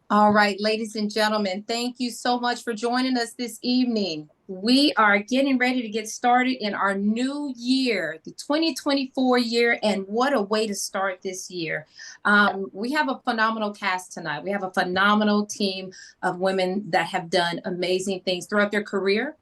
All right, ladies and gentlemen, thank you so much for joining us this evening. We are getting ready to get started in our new year, the 2024 year, and what a way to start this year. We have a phenomenal cast tonight. We have a phenomenal team of women that have done amazing things throughout their career,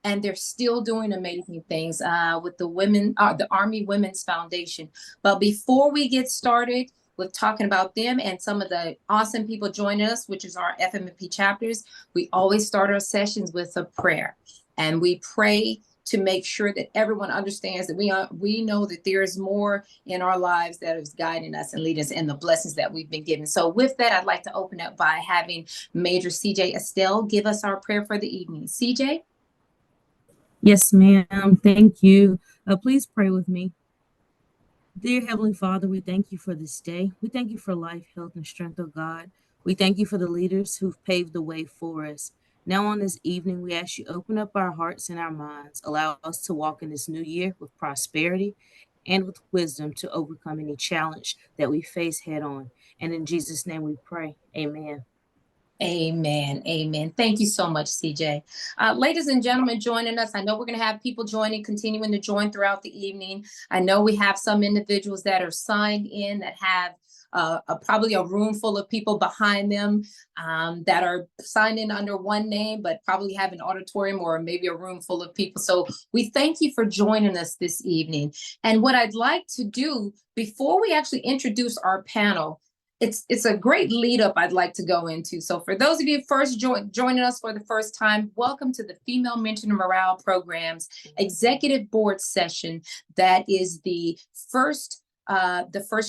and they're still doing amazing things with the Army Women's Foundation. But before we get started, with talking about them and some of the awesome people joining us, which is our FMP chapters, we always start our sessions with a prayer. And we pray to make sure that everyone understands that we know that there is more in our lives that is guiding us and leading us and the blessings that we've been given. So with that, I'd like to open up by having Major CJ Estelle give us our prayer for the evening. CJ? Yes, ma'am. Thank you. Please pray with me. Dear Heavenly Father, we thank you for this day. We thank you for life, health, and strength, oh God. We thank you for the leaders who've paved the way for us. Now, on this evening, we ask you open up our hearts and our minds. Allow us to walk in this new year with prosperity and with wisdom to overcome any challenge that we face head on. And in Jesus' name we pray. Amen. Amen. Amen. Thank you so much, CJ. Ladies and gentlemen, joining us. I know we're going to have people joining, continuing to join throughout the evening. I know we have some individuals that are signed in that have probably a room full of people behind them that are signed in under one name, but probably have an auditorium or maybe a room full of people. So we thank you for joining us this evening. And what I'd like to do before we actually introduce our panel, it's a great lead up I'd like to go into. So for those of you first joining us for the first time, welcome to the Female Mentor Morale Program's Executive Board session. That is the first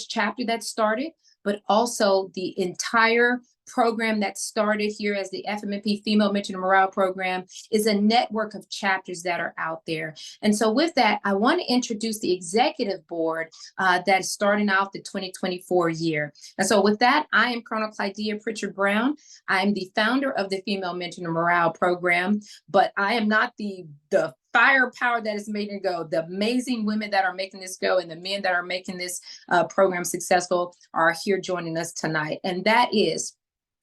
chapter that started, but also the entire program that started here as the FMNP Female Mentor Morale Program is a network of chapters that are out there. And so with that, I want to introduce the executive board that is starting out the 2024 year. And so with that, I am Colonel Clydea Pritchett Brown. I'm the founder of the Female Mentor Morale Program, but I am not the firepower that is making it go. The amazing women that are making this go and the men that are making this program successful are here joining us tonight. And that is,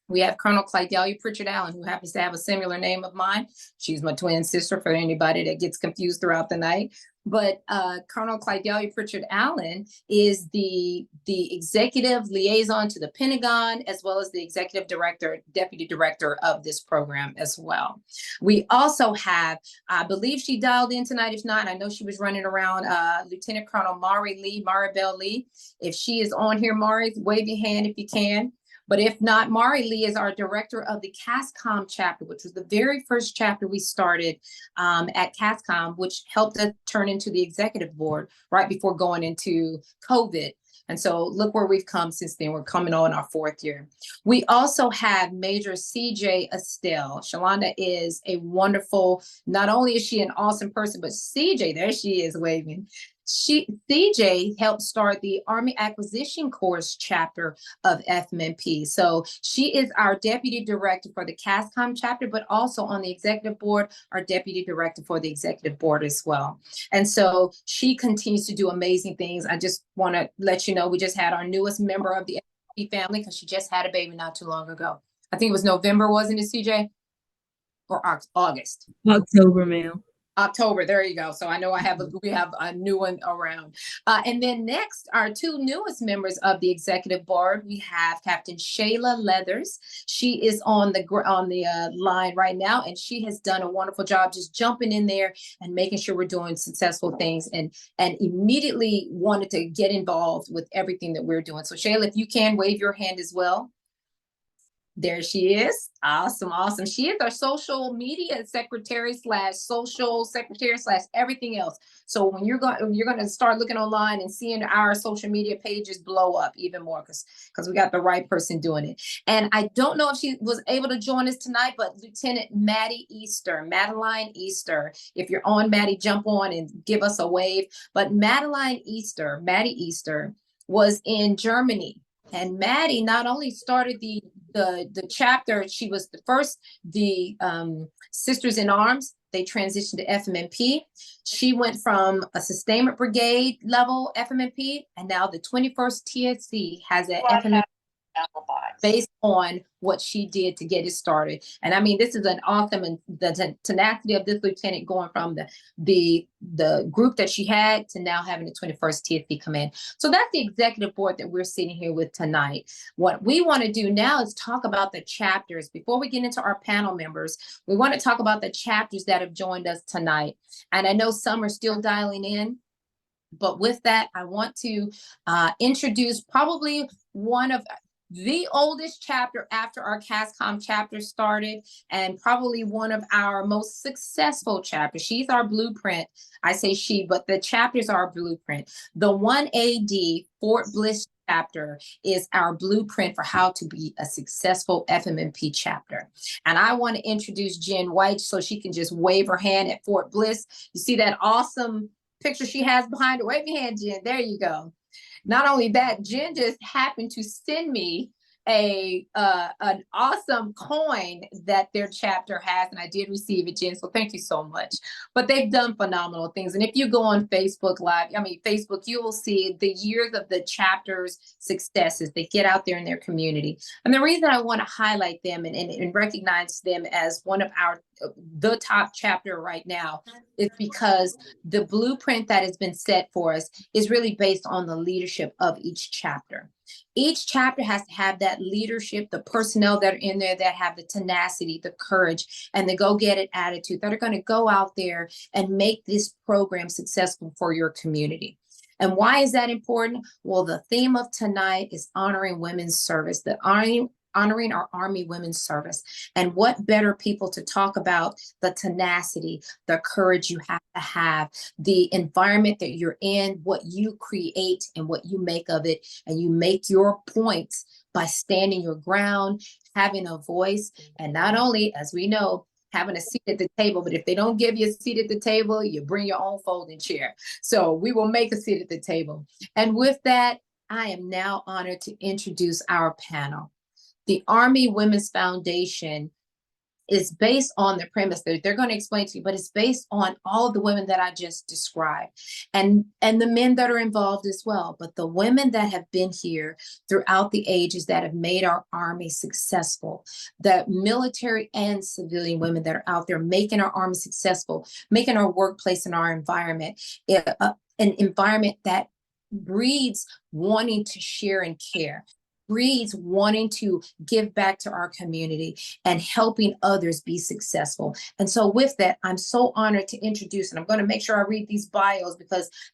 we have Colonel Clydea Pritchett Allen, who happens to have a similar name of mine. She's my twin sister for anybody that gets confused throughout the night. But Colonel Clydea Pritchett Allen is the executive liaison to the Pentagon, as well as the executive director, deputy director of this program as well. We also have, I believe she dialed in tonight. If not, I know she was running around, Lieutenant Colonel Maribel Lee. If she is on here, Mari, wave your hand if you can. But if not, Mari Lee is our director of the CASCOM chapter, which was the very first chapter we started at CASCOM, which helped us turn into the executive board right before going into COVID. And so look where we've come since then. We're coming on our fourth year. We also have Major CJ Estelle. Shalonda is a wonderful, not only is she an awesome person, but CJ, there she is waving. CJ helped start the Army Acquisition Corps chapter of FMNP. So she is our deputy director for the CASCOM chapter, but also on the executive board, our deputy director for the executive board as well. And so she continues to do amazing things. I just want to let you know, we just had our newest member of the FMNP family because she just had a baby not too long ago. I think it was November, wasn't it, CJ? Or August? October, ma'am. October, there you go. So I know we have a new one around. And then next, our two newest members of the executive board, we have Captain Shayla Leathers. She is on the line right now, and she has done a wonderful job just jumping in there and making sure we're doing successful things, and immediately wanted to get involved with everything that we're doing. So Shayla, if you can wave your hand as well. There she is. Awesome, awesome. She is our social media secretary slash social secretary slash everything else. So when you're going to start looking online and seeing our social media pages blow up even more because we got the right person doing it. And I don't know if she was able to join us tonight, but Lieutenant Madeline Easter, if you're on, Maddie, jump on and give us a wave. But Maddie Easter was in Germany. And Maddie not only started the chapter, she was the Sisters in Arms. They transitioned to FMNP. She went from a sustainment brigade level FMNP, and now the 21st TSC has an FMNP based on what she did to get it started. And I mean, this is an awesome, and the tenacity of this lieutenant going from the group that she had to now having the 21st TSC Command. So that's the executive board that we're sitting here with tonight. What we want to do now is talk about the chapters. Before we get into our panel members, we want to talk about the chapters that have joined us tonight. And I know some are still dialing in. But with that, I want to introduce probably one of the oldest chapter after our CASCOM chapter started, and probably one of our most successful chapters. She's our blueprint. I say she, but the chapters are our blueprint. The 1AD Fort Bliss chapter is our blueprint for how to be a successful FMMP chapter. And I want to introduce Jen White so she can just wave her hand at Fort Bliss. You see that awesome picture she has behind her? Wave your hand, Jen. There you go. Not only that, Jen just happened to send me an awesome coin that their chapter has, and I did receive it, Jen, so thank you so much. But they've done phenomenal things, and if you go on Facebook Live, Facebook, you will see the years of the chapter's successes. They get out there in their community, and the reason I want to highlight them and recognize them as one of the top chapter right now is because the blueprint that has been set for us is really based on the leadership of each chapter. Each chapter has to have that leadership, the personnel that are in there that have the tenacity, the courage, and the go-get-it attitude that are going to go out there and make this program successful for your community. And why is that important? Well, the theme of tonight is honoring women's service, honoring our Army women's service. And what better people to talk about the tenacity, the courage you have, the environment that you're in, what you create and what you make of it. And you make your points by standing your ground, having a voice, and not only, as we know, having a seat at the table, but if they don't give you a seat at the table, you bring your own folding chair. So we will make a seat at the table. And with that, I am now honored to introduce our panel. The Army Women's Foundation is based on the premise that they're going to explain to you, but it's based on all of the women that I just described and the men that are involved as well. But the women that have been here throughout the ages that have made our Army successful, the military and civilian women that are out there making our Army successful, making our workplace and our environment, an environment that breeds wanting to share and care, breeds wanting to give back to our community and helping others be successful. And so with that, I'm so honored to introduce, and I'm going to make sure I read these bios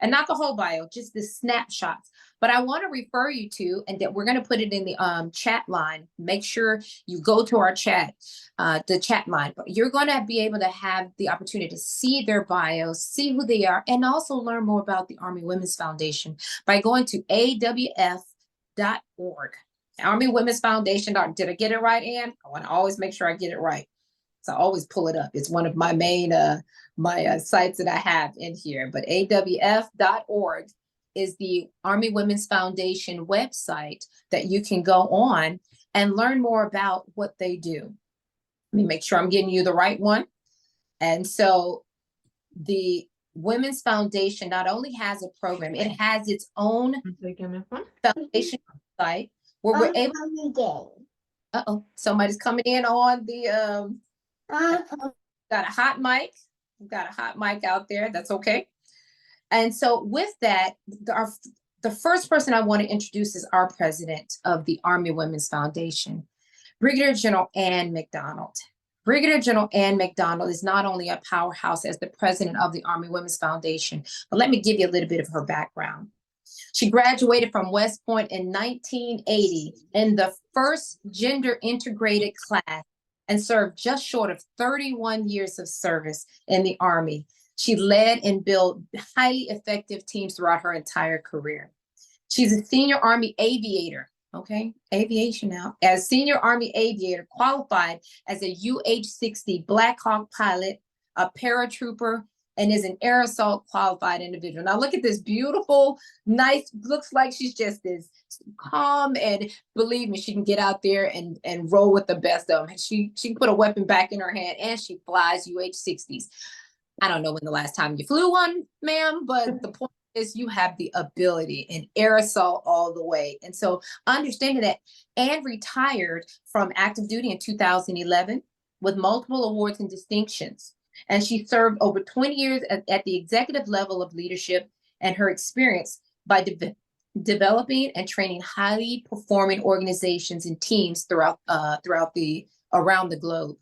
and not the whole bio, just the snapshots. But I want to refer you to, and that we're going to put it in the chat line. Make sure you go to our chat, the chat line. But you're going to be able to have the opportunity to see their bios, see who they are, and also learn more about the Army Women's Foundation by going to awf.org. Army Women's Foundation. Did I get it right, Ann? I want to always make sure I get it right. So I always pull it up. It's one of my main sites that I have in here. But awf.org is the Army Women's Foundation website that you can go on and learn more about what they do. Let me make sure I'm getting you the right one. And so the Women's Foundation not only has a program, it has its own foundation site where we're able. Somebody's coming in on the. Got a hot mic. We've got a hot mic out there. That's okay. And so with that, the first person I want to introduce is our president of the Army Women's Foundation, Brigadier General Ann MacDonald. Brigadier General Ann MacDonald is not only a powerhouse as the president of the Army Women's Foundation, but let me give you a little bit of her background. She graduated from West Point in 1980 in the first gender integrated class and served just short of 31 years of service in the Army. She led and built highly effective teams throughout her entire career. She's a senior Army aviator, okay? Aviation now. As senior Army aviator, qualified as a UH-60 Black Hawk pilot, a paratrooper, and is an air assault qualified individual. Now look at this beautiful, nice, looks like she's just as calm, and believe me, she can get out there and roll with the best of them. She can put a weapon back in her hand, and she flies UH-60s. I don't know when the last time you flew one, ma'am, but the point is you have the ability and aerosol all the way. And so understanding that, Anne retired from active duty in 2011 with multiple awards and distinctions. And she served over 20 years at the executive level of leadership, and her experience by developing and training highly performing organizations and teams around the globe.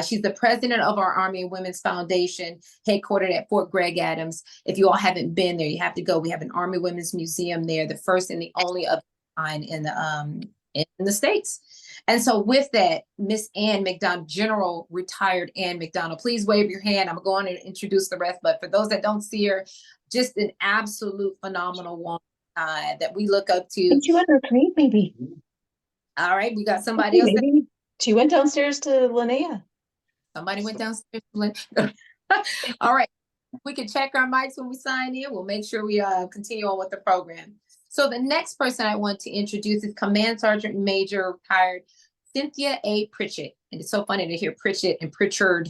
She's the president of our Army Women's Foundation, headquartered at Fort Gregg Adams. If you all haven't been there, you have to go. We have an Army Women's Museum there, the first and the only of kind in the States. And so with that, Miss Anne MacDonald, General Retired Anne MacDonald, please wave your hand. I'm going to introduce the rest, but for those that don't see her, just an absolute phenomenal woman that we look up to. Did you undergrad, maybe? All right, we got somebody else. Maybe she went downstairs to Linnea. Somebody went downstairs. All right, we can check our mics when we sign in. We'll make sure we continue on with the program. So the next person I want to introduce is Command Sergeant Major Retired Cynthia A. Pritchett. And it's so funny to hear Pritchett and Pritchard.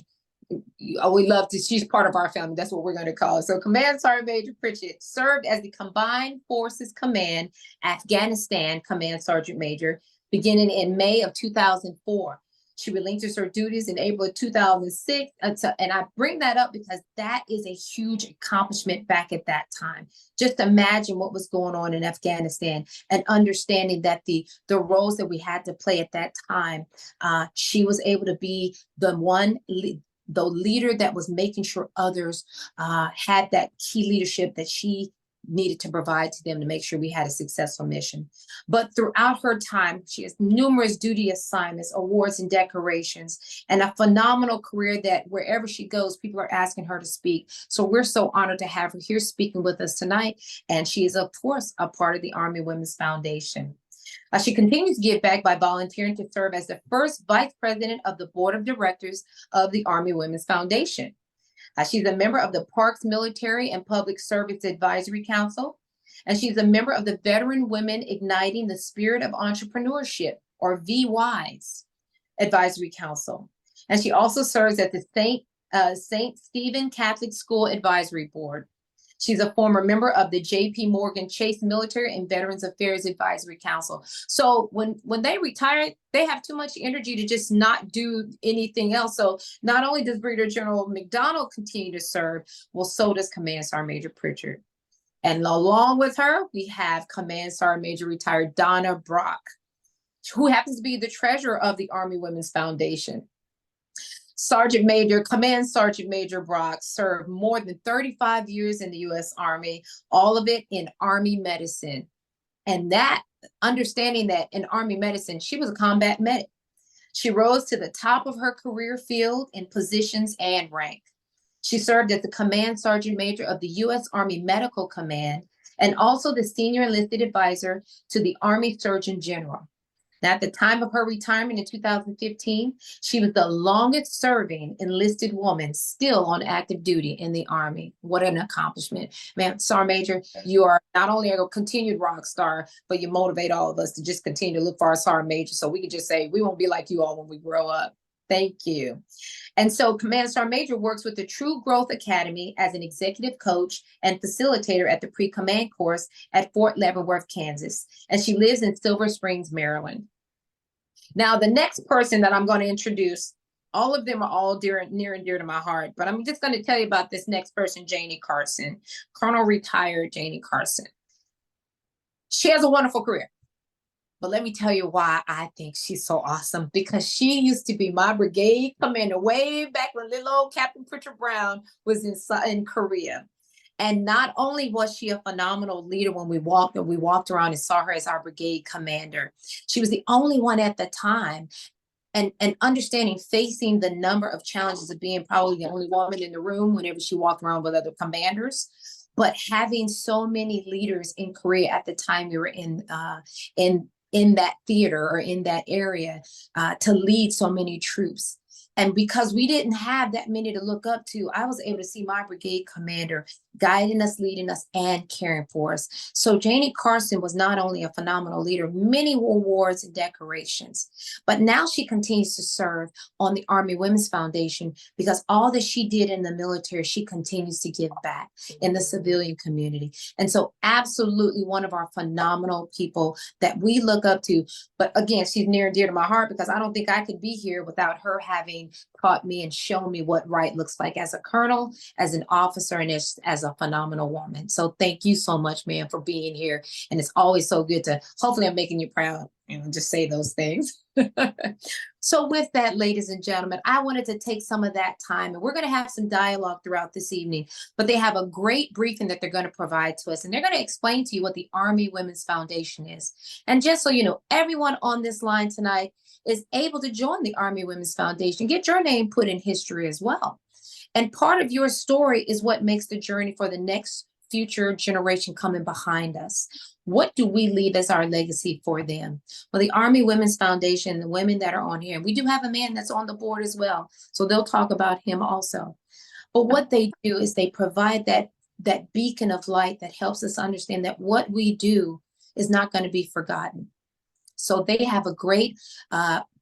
Oh, we love to, she's part of our family. That's what we're going to call her. So Command Sergeant Major Pritchett served as the Combined Forces Command Afghanistan Command Sergeant Major beginning in May of 2004. She relinquished her duties in April of 2006. And I bring that up because that is a huge accomplishment back at that time. Just imagine what was going on in Afghanistan and understanding that the roles that we had to play at that time, she was able to be the leader that was making sure others had that key leadership that she needed to provide to them to make sure we had a successful mission. But throughout her time, she has numerous duty assignments, awards, and decorations, and a phenomenal career that wherever she goes, people are asking her to speak. So we're so honored to have her here speaking with us tonight. And she is, of course, a part of the Army Women's Foundation. She continues to give back by volunteering to serve as the first vice president of the board of directors of the Army Women's Foundation. She's a member of the Parks Military and Public Service Advisory Council, and she's a member of the Veteran Women Igniting the Spirit of Entrepreneurship, or VWISE, Advisory Council. And she also serves at the St. Stephen Catholic School Advisory Board. She's a former member of the J.P. Morgan Chase Military and Veterans Affairs Advisory Council. So when they retire, they have too much energy to just not do anything else. So not only does Brigadier General MacDonald continue to serve, well, so does Command Sergeant Major Pritchett. And along with her, we have Command Sergeant Major Retired Donna Brock, who happens to be the treasurer of the Army Women's Foundation. Command Sergeant Major Brock served more than 35 years in the U.S. Army, all of it in Army medicine. And that, understanding that in Army medicine, she was a combat medic. She rose to the top of her career field in positions and rank. She served as the Command Sergeant Major of the U.S. Army Medical Command and also the Senior Enlisted Advisor to the Army Surgeon General. Now, at the time of her retirement in 2015, she was the longest serving enlisted woman still on active duty in the Army. What an accomplishment. Man, Sergeant Major, you are not only a continued rock star, but you motivate all of us to just continue to look for our Sergeant Major so we can just say, we won't be like you all when we grow up. Thank you. And so Command Sergeant Major works with the True Growth Academy as an executive coach and facilitator at the pre-command course at Fort Leavenworth, Kansas. And she lives in Silver Springs, Maryland. Now, the next person that I'm going to introduce, all of them are all near and dear to my heart, but I'm just going to tell you about this next person, Jayne Carson, Colonel Retired Jayne Carson. She has a wonderful career, but let me tell you why I think she's so awesome, because she used to be my brigade commander way back when little old Captain Pritchett Brown was in Korea. And not only was she a phenomenal leader when we walked around and saw her as our brigade commander, she was the only one at the time, and understanding, facing the number of challenges of being probably the only woman in the room whenever she walked around with other commanders, but having so many leaders in Korea at the time we were in that theater or in that area to lead so many troops. And because we didn't have that many to look up to, I was able to see my brigade commander guiding us, leading us, and caring for us. So Jayne Carson was not only a phenomenal leader, many awards and decorations, but now she continues to serve on the Army Women's Foundation because all that she did in the military, she continues to give back in the civilian community. And so absolutely one of our phenomenal people that we look up to. But again, she's near and dear to my heart because I don't think I could be here without her having taught me and shown me what right looks like as a colonel, as an officer, and as a phenomenal woman. So thank you so much, ma'am, for being here. And it's always so good to, hopefully I'm making you proud and just say those things. So with that, ladies and gentlemen, I wanted to take some of that time, and we're going to have some dialogue throughout this evening, but they have a great briefing that they're going to provide to us, and they're going to explain to you what the Army Women's Foundation is. And just so you know, everyone on this line tonight is able to join the Army Women's Foundation, get your name put in history as well. And part of your story is what makes the journey for the next future generation coming behind us. What do we leave as our legacy for them? Well, the Army Women's Foundation, the women that are on here, and we do have a man that's on the board as well, so they'll talk about him also. But what they do is they provide that beacon of light that helps us understand that what we do is not going to be forgotten. So they have a great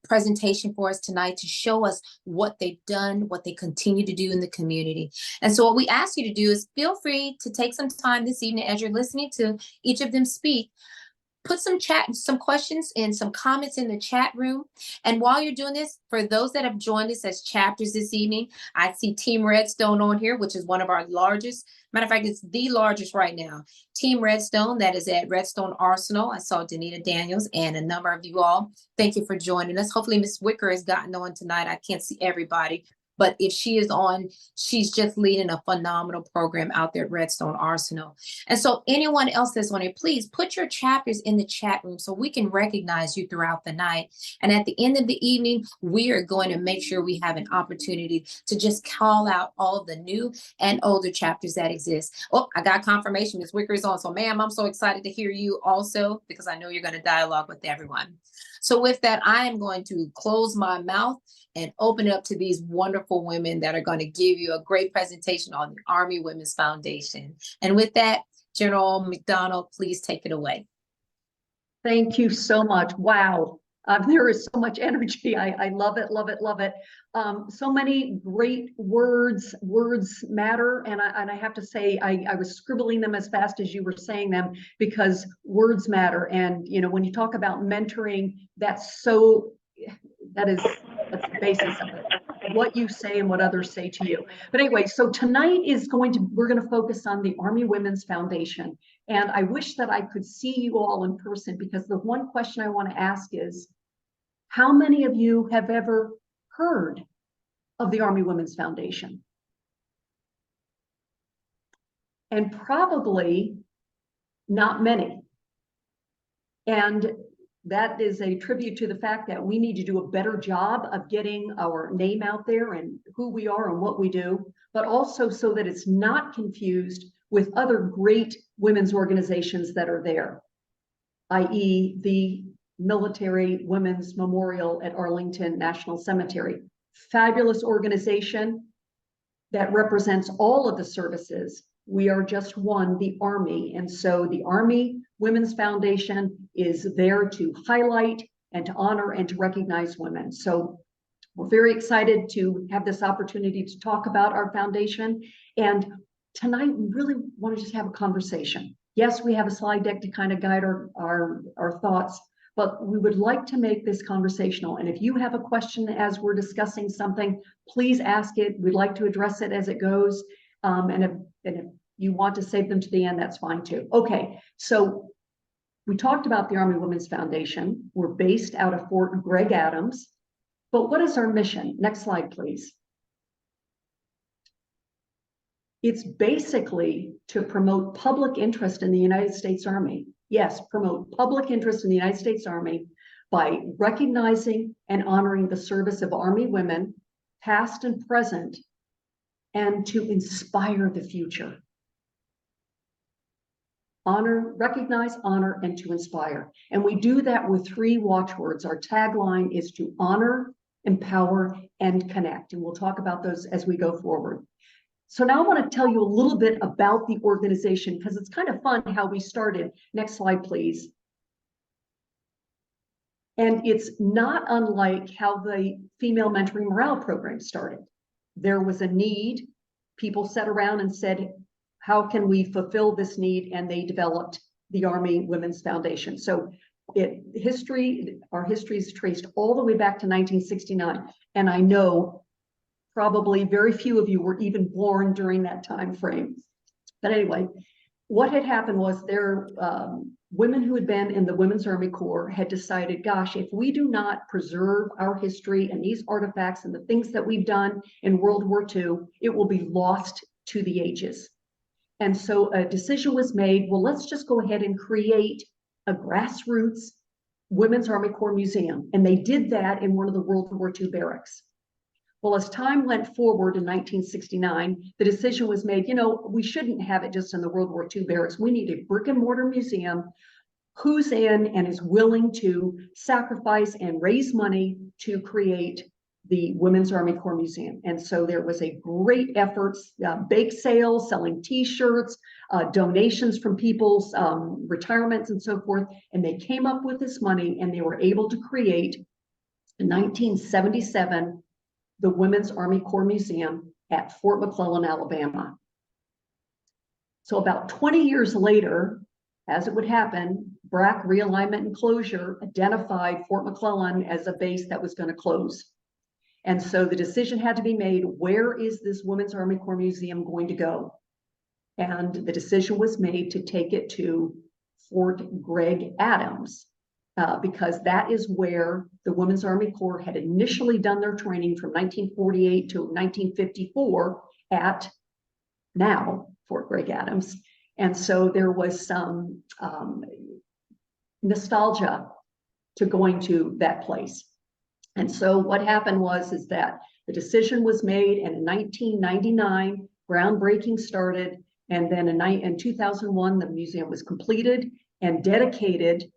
presentation for us tonight to show us what they've done, what they continue to do in the community. And so what we ask you to do is feel free to take some time this evening as you're listening to each of them speak. Put some questions and some comments in the chat room. And while you're doing this, for those that have joined us as chapters this evening, I see Team Redstone on here, which is one of our largest. Matter of fact, it's the largest right now. Team Redstone, that is at Redstone Arsenal. I saw Danita Daniels and a number of you all. Thank you for joining us. Hopefully Miss Wicker has gotten on tonight. I can't see everybody, but if she is on, she's just leading a phenomenal program out there at Redstone Arsenal. And so anyone else that's on here, please put your chapters in the chat room so we can recognize you throughout the night. And at the end of the evening, we are going to make sure we have an opportunity to just call out all of the new and older chapters that exist. Oh, I got confirmation Ms. Wicker is on. So ma'am, I'm so excited to hear you also because I know you're going to dialogue with everyone. So with that, I am going to close my mouth and open it up to these wonderful women that are going to give you a great presentation on the Army Women's Foundation. And with that, General MacDonald, please take it away. Thank you so much. Wow. There is so much energy. I love it, love it, love it. So many great words. Words matter. And I have to say, I was scribbling them as fast as you were saying them because words matter. And, you know, when you talk about mentoring, that's the basis of it. What you say and what others say to you. But anyway, so tonight we're going to focus on the Army Women's Foundation. And I wish that I could see you all in person because the one question I want to ask is, how many of you have ever heard of the Army Women's Foundation? And probably not many. And that is a tribute to the fact that we need to do a better job of getting our name out there and who we are and what we do, but also so that it's not confused with other great women's organizations that are there, i.e. the Military Women's Memorial at Arlington National Cemetery. Fabulous organization that represents all of the services. We are just one, the Army. And so the Army Women's Foundation is there to highlight and to honor and to recognize women. So we're very excited to have this opportunity to talk about our foundation. And tonight, we really want to just have a conversation. Yes, we have a slide deck to kind of guide our thoughts, but we would like to make this conversational. And if you have a question as we're discussing something, please ask it. We'd like to address it as it goes. And if you want to save them to the end, that's fine too. Okay, so we talked about the Army Women's Foundation. We're based out of Fort Gregg Adams. But what is our mission? Next slide, please. It's basically to promote public interest in the United States Army. Yes, promote public interest in the United States Army by recognizing and honoring the service of Army women, past and present, and to inspire the future. Honor, recognize, honor, and to inspire. And we do that with 3 watchwords. Our tagline is to honor, empower, and connect. And we'll talk about those as we go forward. So now I want to tell you a little bit about the organization, because it's kind of fun how we started. Next slide, please. And it's not unlike how the Female Mentoring Morale Program started. There was a need. People sat around and said, how can we fulfill this need? And they developed the Army Women's Foundation. So our history is traced all the way back to 1969. And I know probably very few of you were even born during that time frame. But anyway, what had happened was women who had been in the Women's Army Corps had decided, gosh, if we do not preserve our history and these artifacts and the things that we've done in World War II, it will be lost to the ages. And so a decision was made, well, let's just go ahead and create a grassroots Women's Army Corps Museum. And they did that in one of the World War II barracks. Well, as time went forward in 1969, the decision was made, we shouldn't have it just in the World War II barracks. We need a brick and mortar museum. Who's in and is willing to sacrifice and raise money to create the Women's Army Corps Museum? And so there was a great effort, bake sales, selling T-shirts, donations from people's retirements and so forth. And they came up with this money and they were able to create in 1977 the Women's Army Corps Museum at Fort McClellan, Alabama. So about 20 years later, as it would happen, BRAC realignment and closure identified Fort McClellan as a base that was going to close. And so the decision had to be made, where is this Women's Army Corps Museum going to go? And the decision was made to take it to Fort Gregg Adams, because that is where the Women's Army Corps had initially done their training from 1948 to 1954 at now Fort Gregg Adams. And so there was some nostalgia to going to that place. And so what happened is that the decision was made, and in 1999, groundbreaking started. And then in 2001, the museum was completed and dedicated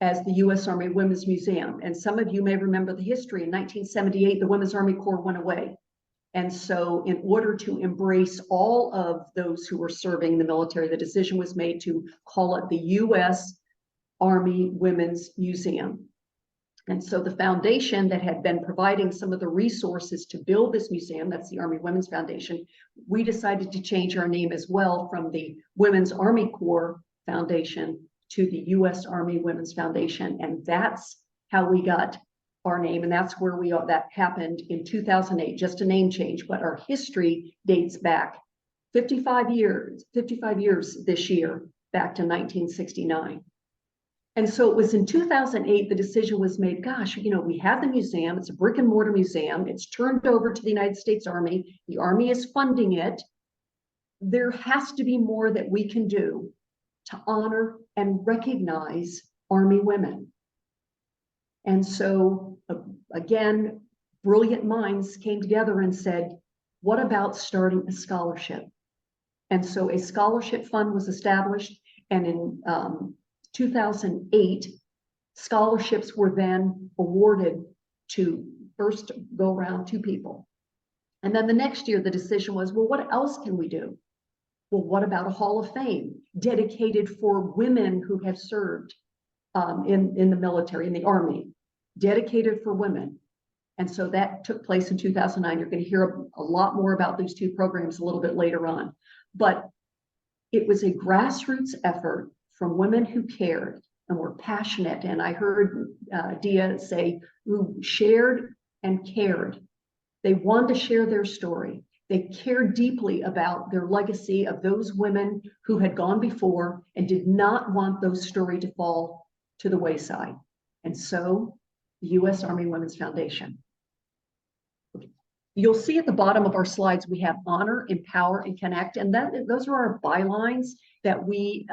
as the U.S. Army Women's Museum. And some of you may remember the history. In 1978, the Women's Army Corps went away. And so in order to embrace all of those who were serving the military, the decision was made to call it the U.S. Army Women's Museum. And so the foundation that had been providing some of the resources to build this museum, that's the Army Women's Foundation, we decided to change our name as well from the Women's Army Corps Foundation to the U.S. Army Women's Foundation. And that's how we got our name. And that's where that happened in 2008, just a name change. But our history dates back 55 years this year, back to 1969. And so it was in 2008, the decision was made, gosh, we have the museum, it's a brick and mortar museum, it's turned over to the United States Army, the Army is funding it. There has to be more that we can do to honor and recognize Army women. And so again, brilliant minds came together and said, what about starting a scholarship? And so a scholarship fund was established, and in 2008, scholarships were then awarded to first go around 2 people. And then the next year, the decision was, well, what else can we do? Well, what about a Hall of Fame dedicated for women who have served in the military, in the Army, dedicated for women? And so that took place in 2009. You're going to hear a lot more about these 2 programs a little bit later on. But it was a grassroots effort from women who cared and were passionate. And I heard Dia say, who shared and cared. They wanted to share their story. They cared deeply about their legacy of those women who had gone before and did not want those stories to fall to the wayside. And so the U.S. Army Women's Foundation. You'll see at the bottom of our slides, we have honor, empower, and connect. And those are our bylines that we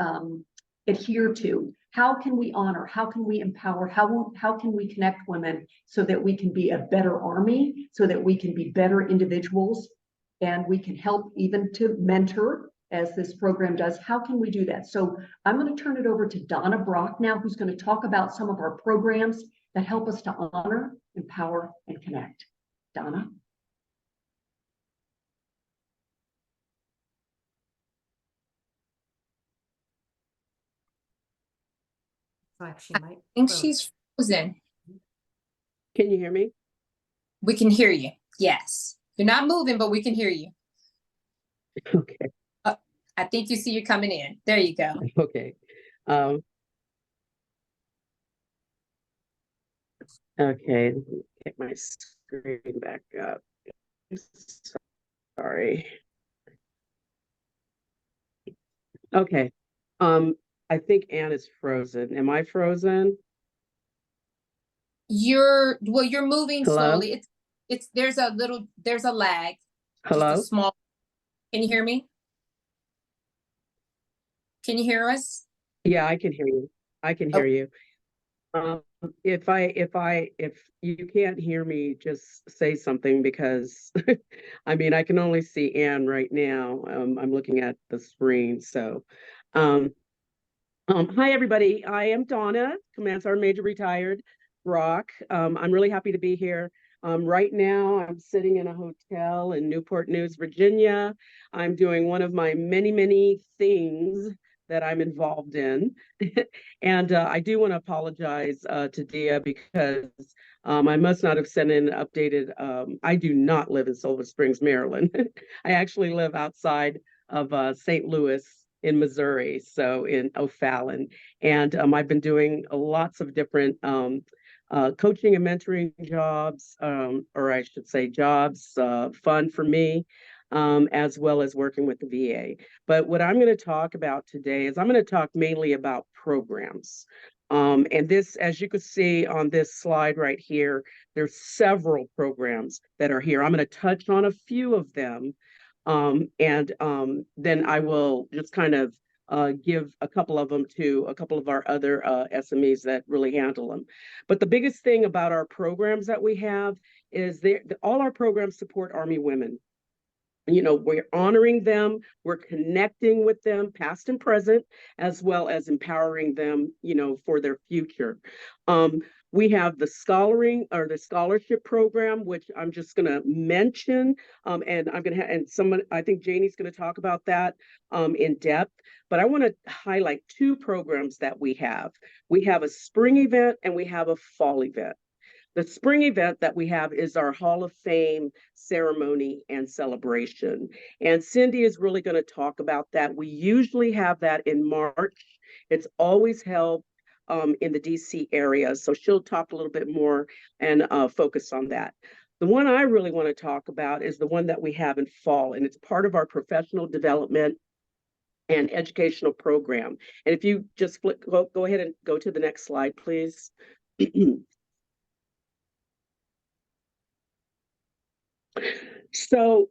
adhere to. How can we honor? How can we empower? How can we connect women so that we can be a better Army, so that we can be better individuals, and we can help even to mentor, as this program does? How can we do that? So I'm going to turn it over to Donna Brock now, who's going to talk about some of our programs that help us to honor, empower, and connect. Donna? Like she might. I think froze. she's frozen. Can you hear me? We can hear you. Yes. You're not moving, but we can hear you. Okay. I think you see you coming in. There you go. Okay. Okay, let me get my screen back up. Sorry. Okay. I think Anne is frozen. Am I frozen? You're moving Hello? slowly. There's a lag. Hello? Just a small. Can you hear me? Can you hear us? Yeah, I can hear you. I can hear you. If you can't hear me, just say something, because I mean, I can only see Anne right now. I'm looking at the screen. So, hi everybody. I am Donna, Command Sergeant Major retired, Rock. I'm really happy to be here. Right now, I'm sitting in a hotel in Newport News, Virginia. I'm doing one of my many, many things that I'm involved in. And I do want to apologize to Dia, because I must not have sent in an updated. I do not live in Silver Springs, Maryland. I actually live outside of St. Louis in Missouri, so in O'Fallon. And I've been doing lots of different coaching and mentoring jobs, or I should say jobs, fun for me, as well as working with the VA. But what I'm going to talk about today is I'm going to talk mainly about programs. And this, as you can see on this slide right here, there's several programs that are here. I'm going to touch on a few of them. And then I will just kind of give a couple of them to a couple of our other SMEs that really handle them. But the biggest thing about our programs that we have is all our programs support Army women. You know, we're honoring them, we're connecting with them, past and present, as well as empowering them, you know, for their future. We have the scholarship program, which I'm just going to mention, and I'm going to and someone, I think Jayne's going to talk about that in depth. But I want to highlight two programs that we have. We have a spring event and we have a fall event. The spring event that we have is our Hall of Fame ceremony and celebration. And Cindy is really going to talk about that. We usually have that in March. It's always held in the DC area. So she'll talk a little bit more and focus on that. The one I really want to talk about is the one that we have in fall, and it's part of our professional development and educational program. And if you just go ahead and go to the next slide, please. So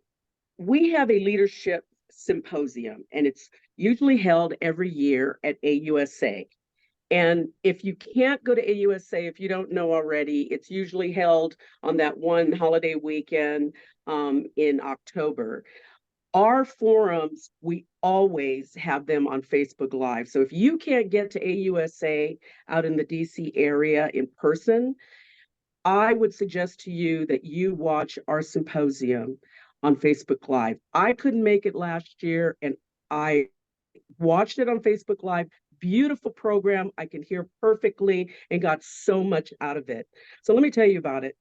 we have a leadership symposium, and it's usually held every year at AUSA. And if you can't go to AUSA, if you don't know already, it's usually held on that one holiday weekend in October. Our forums, we always have them on Facebook Live. So if you can't get to AUSA out in the DC area in person, I would suggest to you that you watch our symposium on Facebook Live. I couldn't make it last year, and I watched it on Facebook Live. Beautiful program. I can hear perfectly and got so much out of it. So let me tell you about it.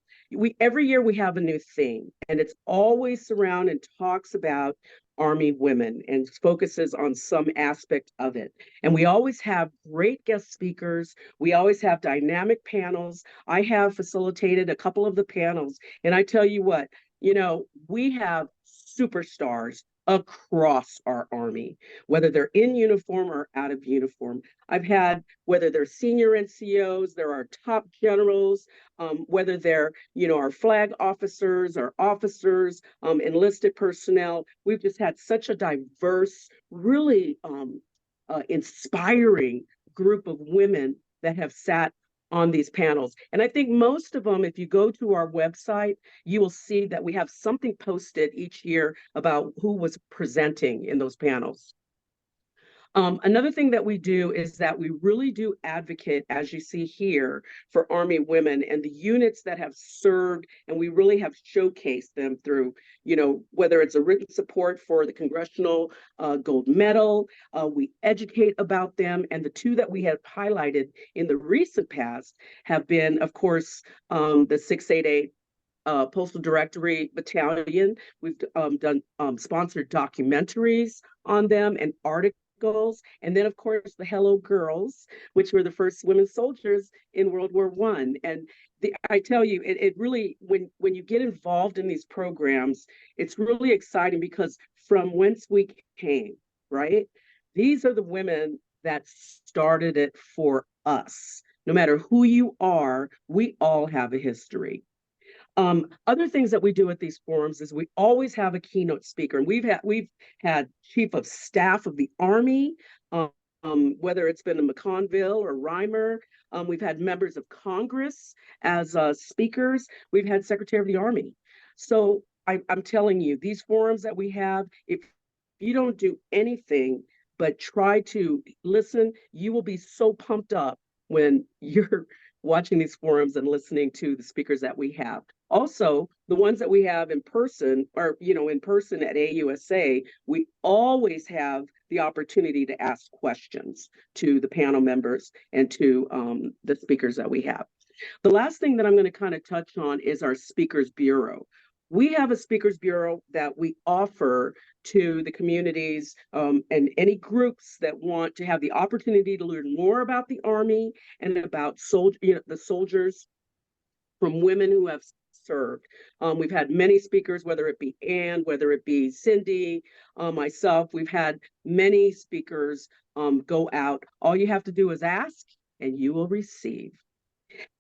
Every year we have a new theme, and it's always surrounded and talks about Army women and focuses on some aspect of it. And we always have great guest speakers. We always have dynamic panels. I have facilitated a couple of the panels, and I tell you what, you know, we have superstars across our Army, whether they're in uniform or out of uniform. I've had, whether they're senior NCOs, there are top generals, whether they're, you know, our flag officers, our officers, enlisted personnel. We've just had such a diverse, really inspiring group of women that have sat on these panels. And I think most of them, if you go to our website, you will see that we have something posted each year about who was presenting in those panels. Another thing that we do is that we really do advocate, as you see here, for Army women and the units that have served, and we really have showcased them through, whether it's a written support for the Congressional Gold Medal, we educate about them, and the two that we have highlighted in the recent past have been, of course, the 688 Postal Directory Battalion. We've done sponsored documentaries on them and articles. And then, of course, the Hello Girls, which were the first women soldiers in World War I. And I tell you, it really, when you get involved in these programs, it's really exciting because from whence we came, right? These are the women that started it for us. No matter who you are, we all have a history. Other things that we do at these forums is we always have a keynote speaker, and we've had Chief of Staff of the Army, whether it's been a McConville or Reimer. We've had members of Congress as speakers. We've had Secretary of the Army. So I'm telling you, these forums that we have, if you don't do anything but try to listen, you will be so pumped up when you're watching these forums and listening to the speakers that we have. Also, the ones that we have in person, or in person at AUSA, we always have the opportunity to ask questions to the panel members and to the speakers that we have. The last thing that I'm going to kind of touch on is our Speakers Bureau. We have a Speakers Bureau that we offer to the communities and any groups that want to have the opportunity to learn more about the Army and about the soldiers from women who have served. We've had many speakers, whether it be Ann, whether it be Cindy, myself. We've had many speakers go out. All you have to do is ask and you will receive.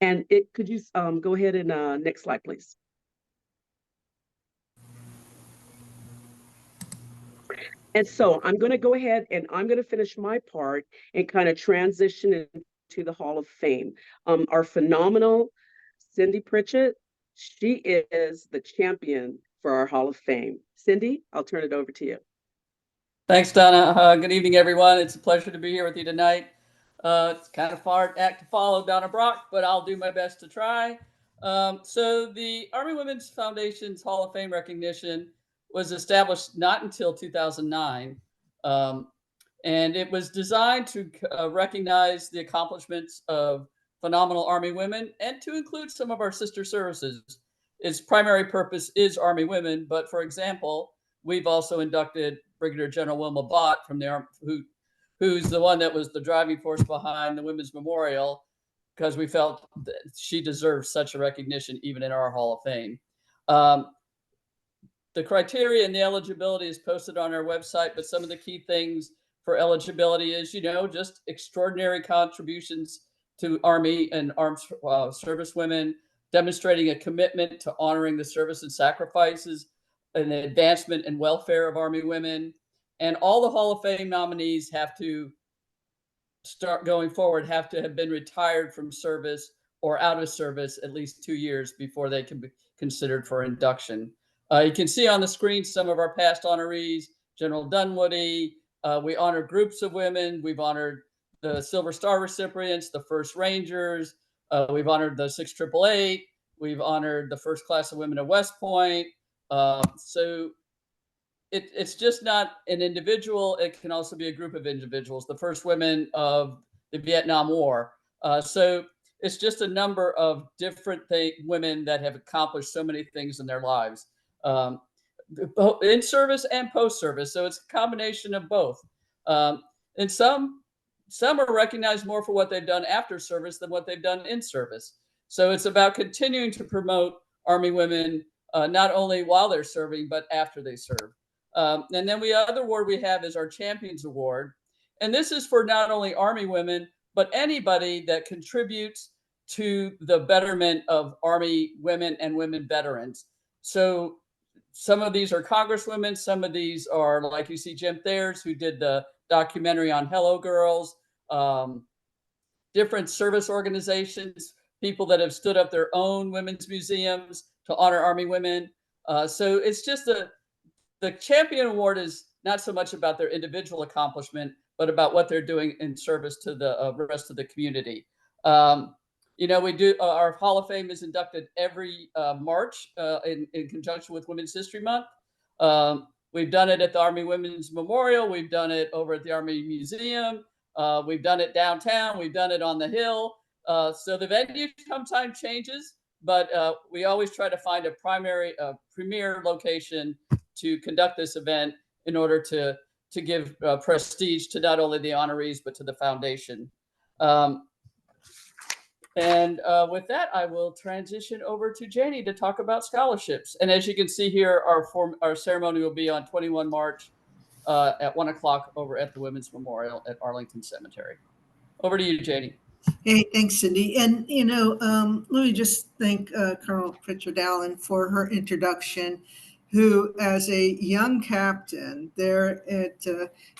And could you go ahead and next slide, please. And so I'm going to go ahead and I'm going to finish my part and kind of transition into the Hall of Fame. Our phenomenal Cindy Pritchett, she is the champion for our Hall of Fame. Cindy, I'll turn it over to you. Thanks, Donna. Good evening, everyone. It's a pleasure to be here with you tonight. It's kind of hard act to follow Donna Brock, but I'll do my best to try. So the Army Women's Foundation's Hall of Fame recognition was established not until 2009. And it was designed to recognize the accomplishments of phenomenal Army women and to include some of our sister services. Its primary purpose is Army women, but for example, we've also inducted Brigadier General Wilma Bott from the Army, who's the one that was the driving force behind the Women's Memorial, because we felt that she deserves such a recognition even in our Hall of Fame. The criteria and the eligibility is posted on our website, but some of the key things for eligibility is, just extraordinary contributions to Army and armed service women, demonstrating a commitment to honoring the service and sacrifices and the advancement and welfare of Army women. And all the Hall of Fame nominees have to start going forward, have to have been retired from service or out of service at least 2 years before they can be considered for induction. You can see on the screen some of our past honorees, General Dunwoody. We honor groups of women. We've honored the Silver Star recipients, the First Rangers. We've honored the 6888. We've honored the first class of women at West Point. So it's just not an individual. It can also be a group of individuals, the first women of the Vietnam War. So it's just a number of different women that have accomplished so many things in their lives, in service and post-service. So it's a combination of both. And some are recognized more for what they've done after service than what they've done in service. So it's about continuing to promote Army women, not only while they're serving, but after they serve. And then the other award we have is our Champions Award. And this is for not only Army women, but anybody that contributes to the betterment of Army women and women veterans. So some of these are Congresswomen. Some of these are, like you see, Jim Thayers, who did the documentary on Hello Girls, different service organizations, people that have stood up their own women's museums to honor Army women. So it's just the Champion Award is not so much about their individual accomplishment, but about what they're doing in service to the rest of the community. You know, we do our Hall of Fame is inducted every March in conjunction with Women's History Month. We've done it at the Army Women's Memorial. We've done it over at the Army Museum. We've done it downtown. We've done it on the Hill. So the venue sometimes changes, but we always try to find a premier location to conduct this event in order to give prestige to not only the honorees, but to the foundation. With that, I will transition over to Jayne to talk about scholarships. And as you can see here, our ceremony will be on 21 March at 1 o'clock over at the Women's Memorial at Arlington Cemetery. Over to you, Jayne. Hey, thanks, Cindy. And, let me just thank Colonel Pritchett Allen for her introduction, who, as a young captain there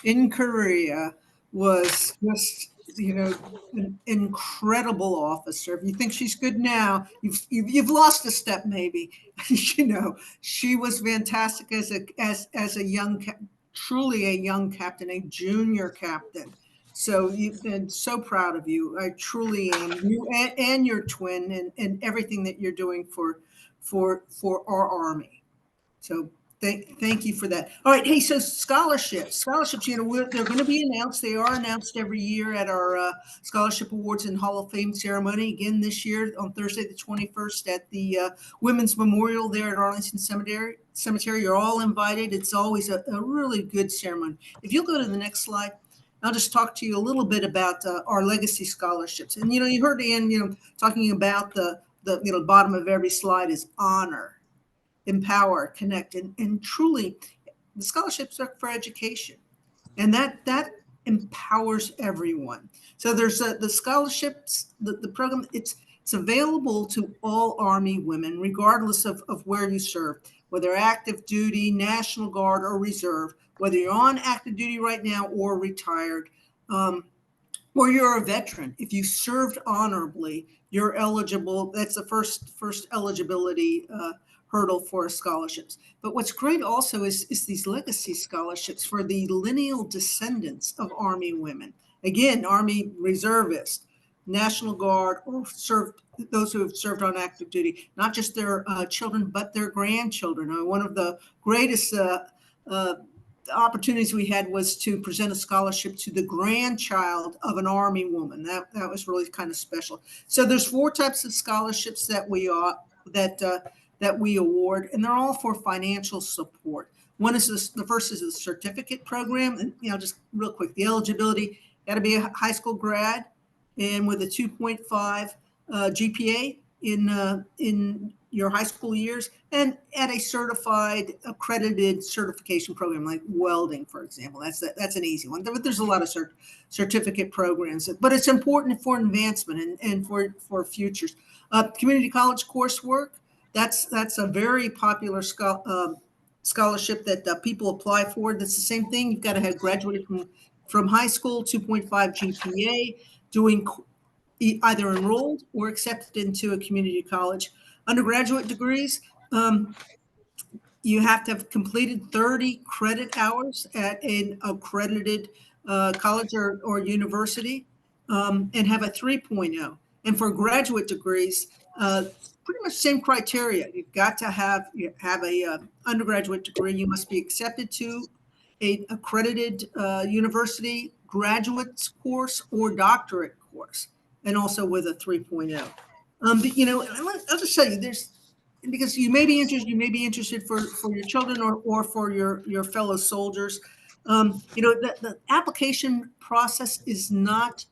in Korea, was just, an incredible officer. If you think she's good now, you've lost a step, maybe. She was fantastic as a young, truly a young captain, a junior captain. So you've been so proud of you. I truly am. You and your twin and everything that you're doing for our Army. So thank you for that. All right. Hey, so scholarships, they're going to be announced. They are announced every year at our Scholarship Awards and Hall of Fame ceremony. Again, this year on Thursday, the 21st at the Women's Memorial there at Arlington Cemetery. You're all invited. It's always a really good ceremony. If you'll go to the next slide, I'll just talk to you a little bit about our legacy scholarships. And, you heard Ann, talking about the bottom of every slide is honor, empower, connect, and truly the scholarships are for education, and that empowers everyone. So there's the scholarships, the program, it's available to all Army women, regardless of where you serve, whether active duty, National Guard, or Reserve, whether you're on active duty right now or retired, or you're a veteran. If you served honorably, you're eligible. That's the first eligibility hurdle for scholarships. But what's great also is these legacy scholarships for the lineal descendants of Army women. Again, Army reservists, National Guard, or those who have served on active duty, not just their children, but their grandchildren. One of the greatest opportunities we had was to present a scholarship to the grandchild of an Army woman. That was really kind of special. So there's 4 types of scholarships that we award, and they're all for financial support. One is the first is the certificate program, and just real quick, the eligibility got to be a high school grad and with a 2.5 GPA in your high school years, and at a certified, accredited certification program like welding, for example. That's an easy one. But there's a lot of certificate programs, but it's important for advancement and for futures. Community college coursework, that's a very popular scholarship that people apply for. That's the same thing. You've got to have graduated from high school, 2.5 GPA, doing either enrolled or accepted into a community college. Undergraduate degrees, you have to have completed 30 credit hours at an accredited college or university, and have a 3.0. And for graduate degrees, pretty much same criteria. You've got to have a undergraduate degree. You must be accepted to a accredited university graduate course or doctorate course, and also with a 3.0. But I'll just tell you, because you may be interested for your children or for your fellow soldiers. The application process is not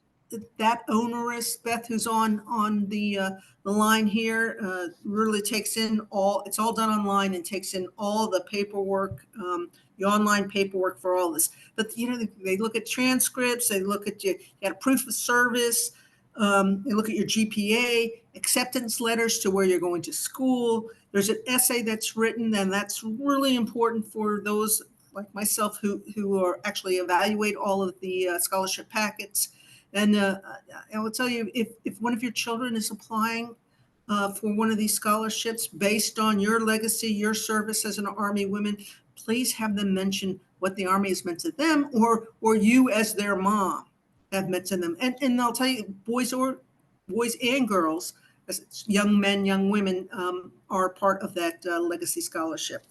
that onerous. Beth, who's on the line here, really takes in it's all done online and takes in all the paperwork, the online paperwork for all this. But they look at transcripts, they look at you got a proof of service, they look at your GPA, acceptance letters to where you're going to school. There's an essay that's written, and that's really important for those like myself who are actually evaluate all of the scholarship packets. And I will tell you, if one of your children is applying for one of these scholarships based on your legacy, your service as an Army woman, please have them mention what the Army has meant to them, or you as their mom have meant to them. And I'll tell you, boys and girls, as young men, young women, are part of that legacy scholarship.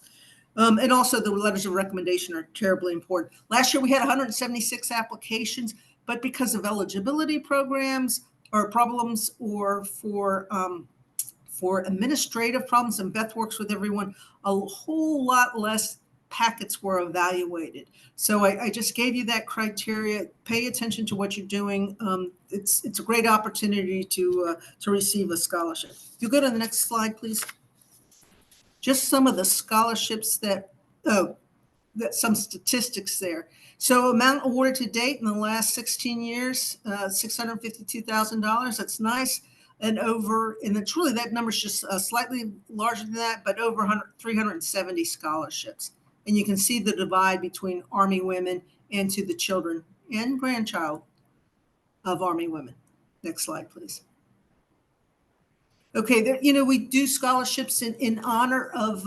And also the letters of recommendation are terribly important. Last year we had 176 applications, but because of eligibility programs or problems, or for administrative problems, and Beth works with everyone, a whole lot less packets were evaluated. So I just gave you that criteria. Pay attention to what you're doing. It's a great opportunity to receive a scholarship. If you go to the next slide, please. Just some of the scholarships some statistics there. So amount awarded to date in the last 16 years, $652,000. That's nice. And it's really, that number's just slightly larger than that, but over 370 scholarships. And you can see the divide between Army women and to the children and grandchild of Army women. Next slide, please. Okay, we do scholarships in honor of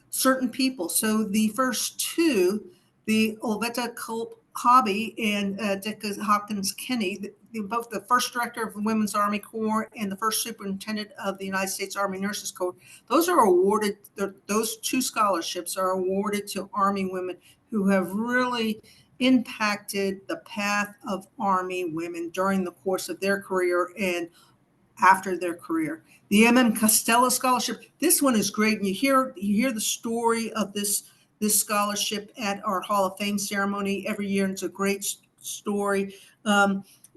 certain people. So the first two, the Olvetta Culp Hobby and Dicka Hopkins Kenny, both the first director of the Women's Army Corps and the first superintendent of the United States Army Nurses Corps, those are awarded, those two scholarships are awarded to Army women who have really impacted the path of Army women during the course of their career and after their career. The M.M. Costello Scholarship, this one is great. And you hear the story of this scholarship at our Hall of Fame ceremony every year. And it's a great story.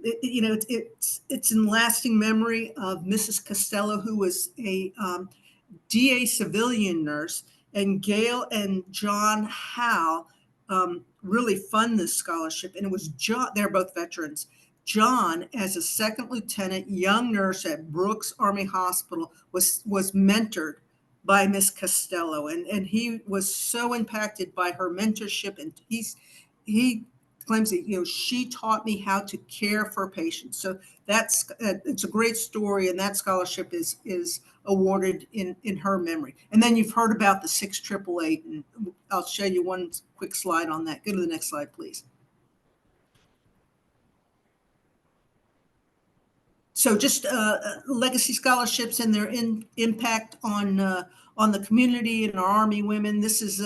It's in lasting memory of Mrs. Costello, who was a DA civilian nurse, and Gail and John Howe really fund this scholarship. And it was John, they're both veterans. John, as a second lieutenant, young nurse at Brooks Army Hospital, was mentored by Miss Costello, and he was so impacted by her mentorship. And he claims that she taught me how to care for patients. So it's a great story, and that scholarship is awarded in her memory. And then you've heard about the 6888, and I'll show you one quick slide on that. Go to the next slide, please. So just legacy scholarships and their impact on the community and our Army women. This is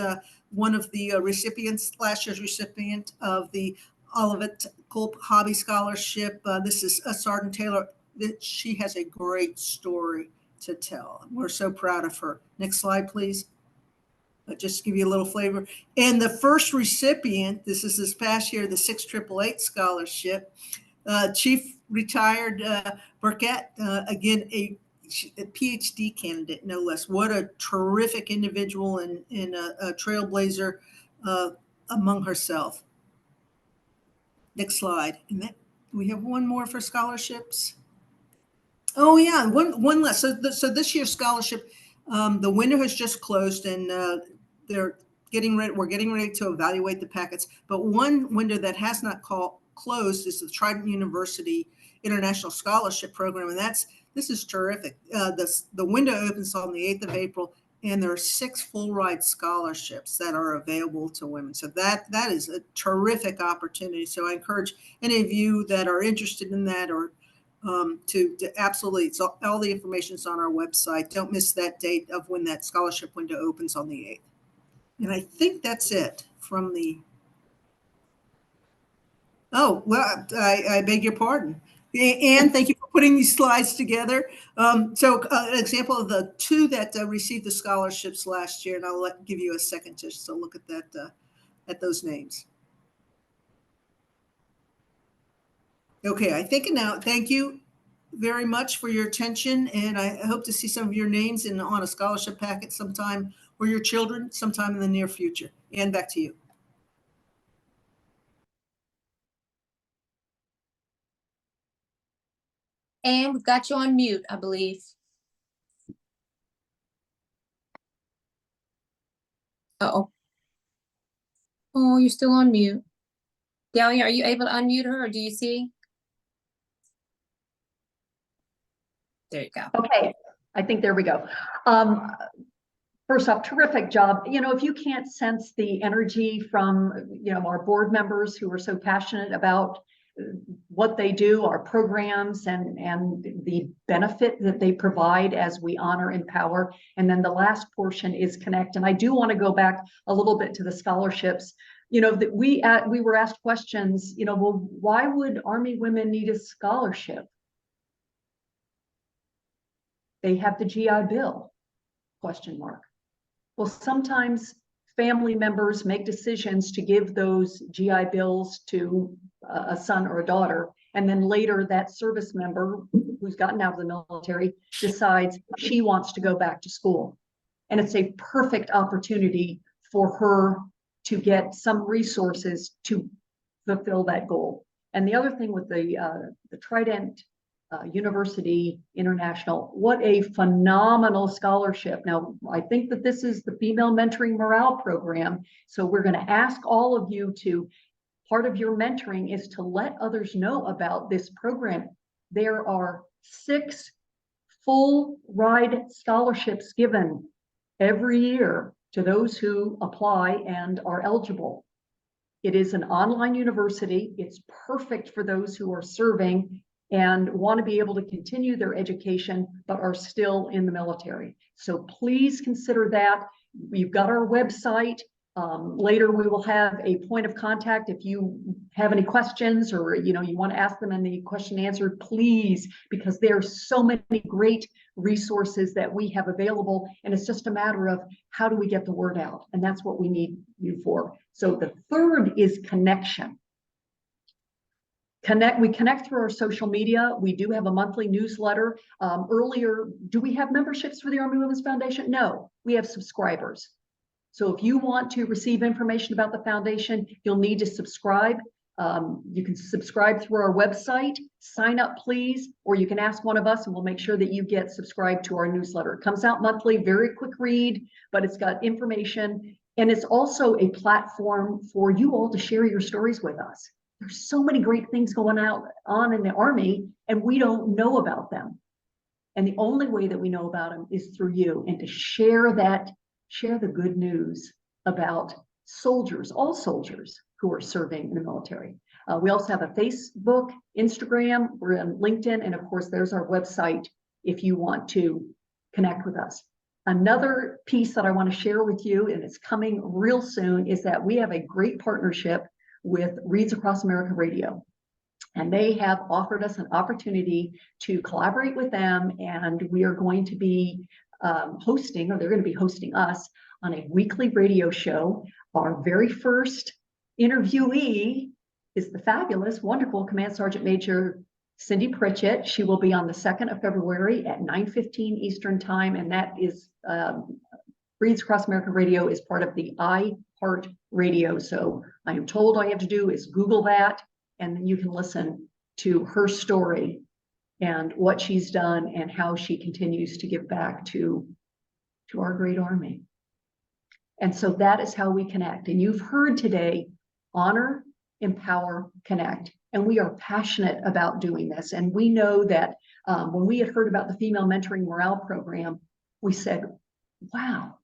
one of the recipients, last year's recipient of the Olivet Culp Hobby Scholarship. This is Sergeant Taylor. She has a great story to tell. We're so proud of her. Next slide, please. Just to give you a little flavor. And the first recipient, this past year, the 6888 Scholarship, Chief Retired Burkett, again, a PhD candidate, no less. What a terrific individual and a trailblazer among herself. Next slide. And we have one more for scholarships. Oh yeah, one less. So this year's scholarship, the window has just closed, and we're getting ready to evaluate the packets. But one window that has not closed is the Trident University International Scholarship Program, and this is terrific. The window opens on the 8th of April, and there are 6 full ride scholarships that are available to women. So that is a terrific opportunity. So I encourage any of you that are interested in that, or to absolutely, all the information is on our website. Don't miss that date of when that scholarship window opens on the 8th. And I think that's it from the. Oh, well, I beg your pardon. Anne, thank you for putting these slides together. So an example of the 2 that received the scholarships last year, and I'll give you a second just to look at that, at those names. Okay, I think now, thank you very much for your attention, and I hope to see some of your names on a scholarship packet sometime, or your children sometime in the near future. Anne, back to you. And we've got you on mute, I believe. Uh-oh. Oh, you're still on mute. Delia, are you able to unmute her, or do you see? There you go. Okay, I think there we go. First off, terrific job. You know, if you can't sense the energy from, you know, our board members who are so passionate about what they do, our programs, and the benefit that they provide as we honor, empower. And then the last portion is connect. And I do want to go back a little bit to the scholarships. You know, that we were asked questions, you know, well, why would Army women need a scholarship? They have the GI Bill, question mark. Well, sometimes family members make decisions to give those GI Bills to a son or a daughter, and then later that service member who's gotten out of the military decides she wants to go back to school. And it's a perfect opportunity for her to get some resources to fulfill that goal. And the other thing with the Trident University International, what a phenomenal scholarship. Now, I think that this is the Female Mentoring Morale Program. So we're going to ask all of you to, part of your mentoring is to let others know about this program. There are 6 full ride scholarships given every year to those who apply and are eligible. It is an online university. It's perfect for those who are serving and want to be able to continue their education, but are still in the military. So please consider that. We've got our website. Later, we will have a point of contact. If you have any questions or, you know, you want to ask them and the question answered, please, because there are so many great resources that we have available. And it's just a matter of how do we get the word out? And that's what we need you for. So the third is connection. We connect through our social media. We do have a monthly newsletter. Earlier, do we have memberships for the Army Women's Foundation? No, we have subscribers. So if you want to receive information about the foundation, you'll need to subscribe. You can subscribe through our website, sign up please, or you can ask one of us and we'll make sure that you get subscribed to our newsletter. It comes out monthly, very quick read, but it's got information. And it's also a platform for you all to share your stories with us. There's so many great things going on in the Army, and we don't know about them. And the only way that we know about them is through you, and to share the good news about soldiers, all soldiers who are serving in the military. We also have a Facebook, Instagram, we're on LinkedIn, and of course, there's our website if you want to connect with us. Another piece that I want to share with you, and it's coming real soon, is that we have a great partnership with Reads Across America Radio. And they have offered us an opportunity to collaborate with them. And we are going to be hosting, or they're going to be hosting us on a weekly radio show. Our very first interviewee is the fabulous, wonderful Command Sergeant Major Cindy Pritchett. She will be on the 2nd of February at 9:15 Eastern Time. And that is Reads Across America Radio is part of the iHeart Radio. So I am told all you have to do is Google that, and then you can listen to her story and what she's done and how she continues to give back to our great Army. And so that is how we connect. And you've heard today, honor, empower, connect. And we are passionate about doing this. And we know that when we had heard about the Female Mentoring Morale Program, we said, wow,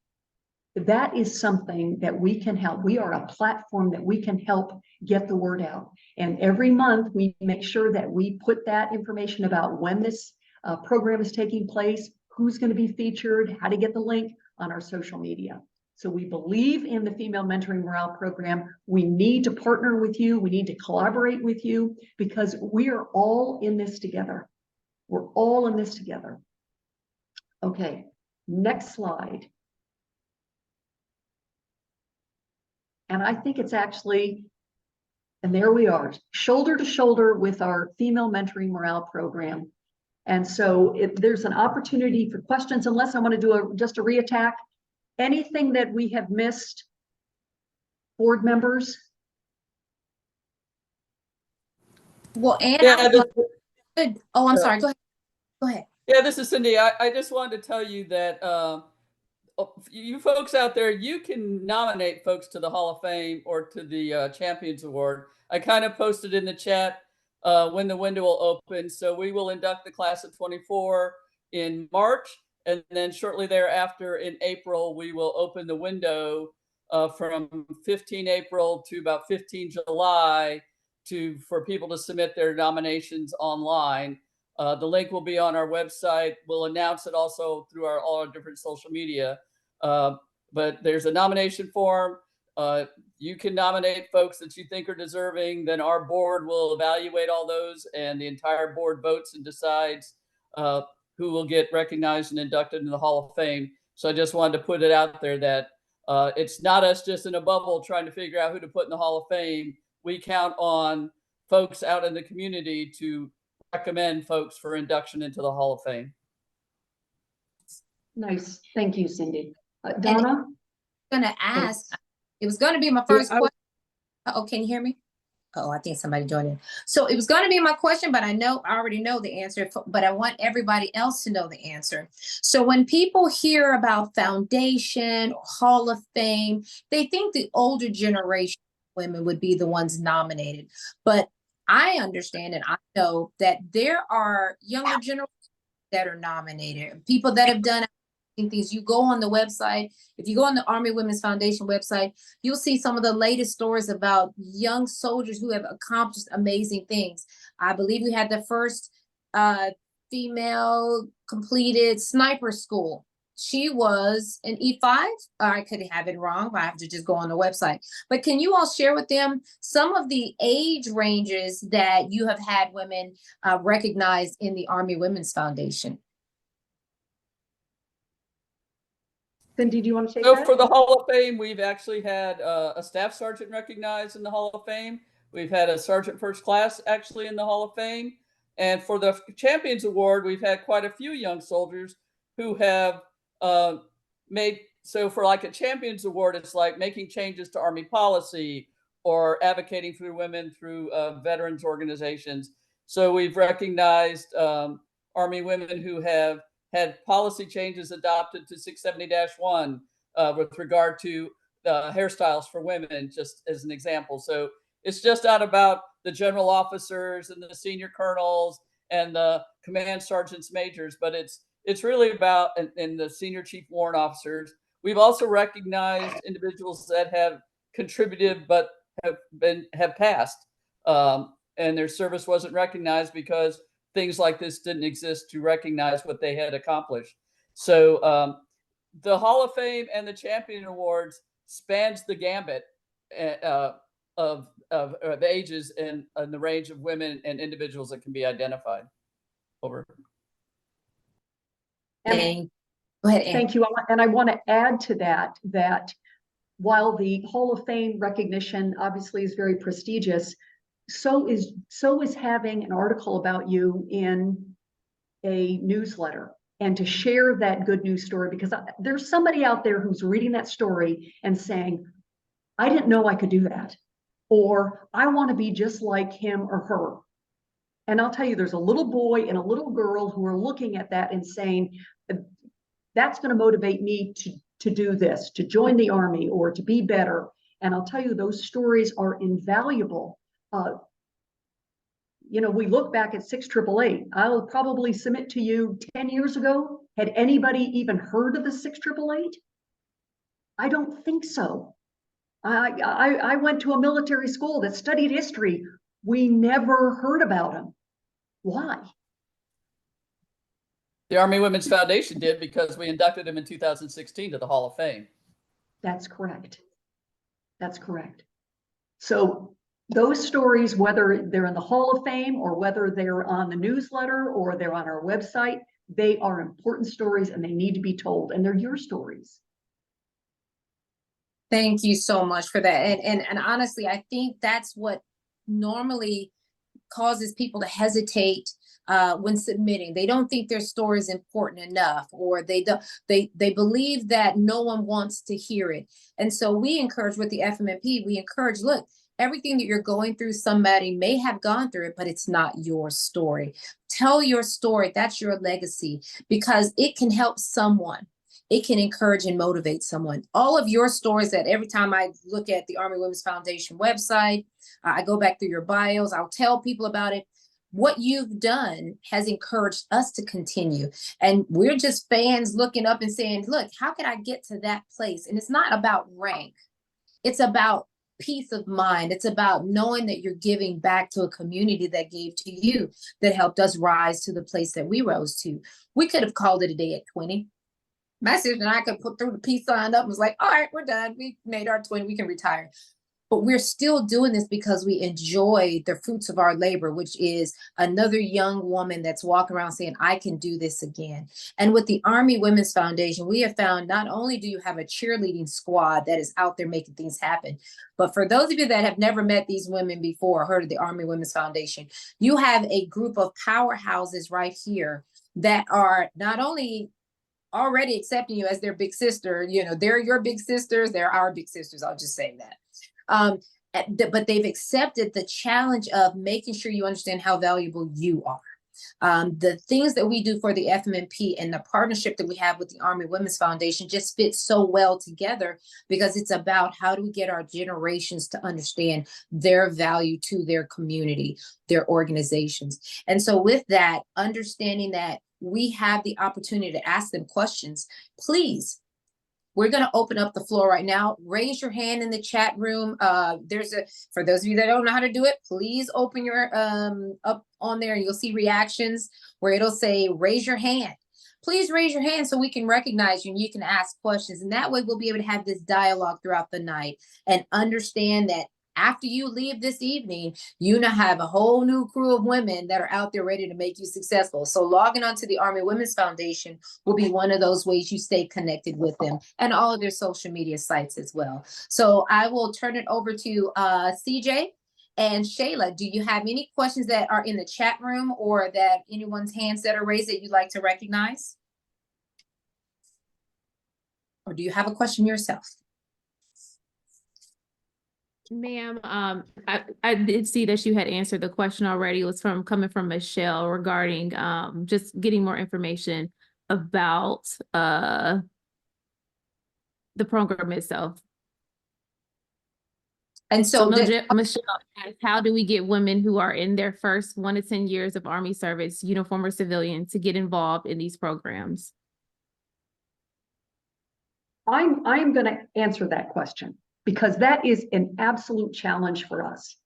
that is something that we can help. We are a platform that we can help get the word out. And every month we make sure that we put that information about when this program is taking place, who's going to be featured, how to get the link on our social media. So we believe in the Female Mentoring Morale Program. We need to partner with you. We need to collaborate with you because we are all in this together. We're all in this together. Okay, next slide. And I think it's actually, and there we are, shoulder to shoulder with our Female Mentoring Morale Program. And so if there's an opportunity for questions, unless I want to do just a reattack, anything that we have missed, board members? Well, Anne, Yeah, oh, I'm sorry. Go ahead. Go ahead. Yeah, this is Cindy. I just wanted to tell you that you folks out there, you can nominate folks to the Hall of Fame or to the Champions Award. I kind of posted in the chat when the window will open. So we will induct the class of 24 in March. And then shortly thereafter in April, we will open the window from 15 April to about 15 July for people to submit their nominations online. The link will be on our website. We'll announce it also through all our different social media. But there's a nomination form. You can nominate folks that you think are deserving. Then our board will evaluate all those, and the entire board votes and decides who will get recognized and inducted into the Hall of Fame. So I just wanted to put it out there that it's not us just in a bubble trying to figure out who to put in the Hall of Fame. We count on folks out in the community to recommend folks for induction into the Hall of Fame. Nice. Thank you, Cindy. Donna? I'm gonna ask, it was gonna be my first I- question. Oh, can you hear me? Oh, I think somebody joined in. So it was going to be my question, but I already know the answer, but I want everybody else to know the answer. So when people hear about foundation or Hall of Fame, they think the older generation of women would be the ones nominated. But I understand and I know that there are younger generations that are nominated, people that have done things. You go on the website, if you go on the Army Women's Foundation website, you'll see some of the latest stories about young soldiers who have accomplished amazing things. I believe we had the first female completed sniper school. She was an E5. I could have it wrong, but I have to just go on the website. But can you all share with them some of the age ranges that you have had women recognized in the Army Women's Foundation? Cindy, do you want to take So that? for the Hall of Fame, we've actually had a staff sergeant recognized in the Hall of Fame. We've had a sergeant first class actually in the Hall of Fame. And for the Champions Award, we've had quite a few young soldiers who have made, so for like a Champions Award, it's like making changes to Army policy or advocating for women through veterans organizations. So we've recognized Army women who have had policy changes adopted to 670-1 with regard to hairstyles for women, just as an example. So it's just not about the general officers and the senior colonels and the command sergeants majors, but it's really about and the senior chief warrant officers. We've also recognized individuals that have contributed but have passed, and their service wasn't recognized because things like this didn't exist to recognize what they had accomplished. So the Hall of Fame and the Champion Awards spans the gambit of ages and the range of women and individuals that can be identified. Over. And Go ahead, Ann. thank you. And I want to add to that while the Hall of Fame recognition obviously is very prestigious, so is having an article about you in a newsletter and to share that good news story, because there's somebody out there who's reading that story and saying, I didn't know I could do that, or I want to be just like him or her. And I'll tell you, there's a little boy and a little girl who are looking at that and saying, that's going to motivate me to do this, to join the Army or to be better. And I'll tell you, those stories are invaluable. We look back at 6888. I'll probably submit to you 10 years ago. Had anybody even heard of the 6888? I don't think so. I went to a military school that studied history. We never heard about them. Why? The Army Women's Foundation did, because we inducted him in 2016 to the Hall of Fame. That's correct. That's correct. So those stories, whether they're in the Hall of Fame or whether they're on the newsletter or they're on our website, they are important stories and they need to be told, and they're your stories. Thank you so much for that. And honestly, I think that's what normally causes people to hesitate when submitting. They don't think their story is important enough, or they believe that no one wants to hear it. And so we encourage with the FMNP, we encourage, look, everything that you're going through, somebody may have gone through it, but it's not your story. Tell your story. That's your legacy, because it can help someone. It can encourage and motivate someone. All of your stories, that every time I look at the Army Women's Foundation website, I go back through your bios, I'll tell people about it. what you've done has encouraged us to continue. And we're just fans looking up and saying, look, how can I get to that place? And it's not about rank. It's about peace of mind. It's about knowing that you're giving back to a community that gave to you, that helped us rise to the place that we rose to. We could have called it a day at 20. My sister and I could put through the peace sign up and was like, all right, we're done. We made our 20, we can retire. But we're still doing this because we enjoy the fruits of our labor, which is another young woman that's walking around saying, I can do this again. And with the Army Women's Foundation, we have found not only do you have a cheerleading squad that is out there making things happen, but for those of you that have never met these women before or heard of the Army Women's Foundation, you have a group of powerhouses right here that are not only already accepting you as their big sister, you know, they're your big sisters, they're our big sisters, I'll just say that. But they've accepted the challenge of making sure you understand how valuable you are. The things that we do for the FMNP and the partnership that we have with the Army Women's Foundation just fits so well together, because it's about how do we get our generations to understand their value to their community, their organizations. And so with that, understanding that we have the opportunity to ask them questions, please. We're going to open up the floor right now. Raise your hand in the chat room. For those of you that don't know how to do it, please open your up on there and you'll see reactions where it'll say, raise your hand. Please raise your hand so we can recognize you and you can ask questions. And that way we'll be able to have this dialogue throughout the night and understand that after you leave this evening, you now have a whole new crew of women that are out there ready to make you successful. So logging onto the Army Women's Foundation will be one of those ways you stay connected with them, and all of their social media sites as well. So I will turn it over to CJ and Shayla. Do you have any questions that are in the chat room or that anyone's hands that are raised that you'd like to recognize? Or do you have a question yourself? Ma'am, I did see that you had answered the question already. It was coming from Michelle regarding just getting more information about the program itself. And so Michelle asked, how do we get women who are in their first 1 to 10 years of Army service, uniform or civilian, to get involved in these programs? I'm going to answer that question, because that is an absolute challenge for us.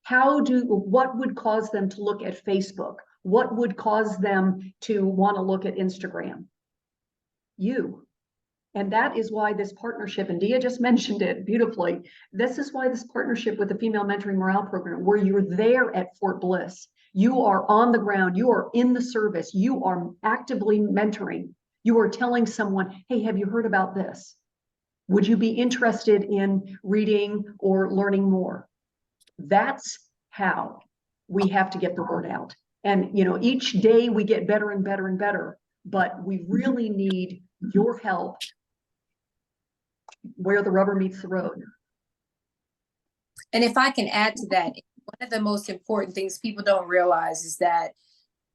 What would cause them to look at Facebook? What would cause them to want to look at Instagram? You. And that is why this partnership, and Dia just mentioned it beautifully, this is why this partnership with the Female Mentoring Morale Program, where you're there at Fort Bliss, you are on the ground, you are in the service, you are actively mentoring, you are telling someone, hey, have you heard about this? Would you be interested in reading or learning more? That's how we have to get the word out. And, you know, each day we get better and better and better, but we really need your help where the rubber meets the road. And if I can add to that, one of the most important things people don't realize is that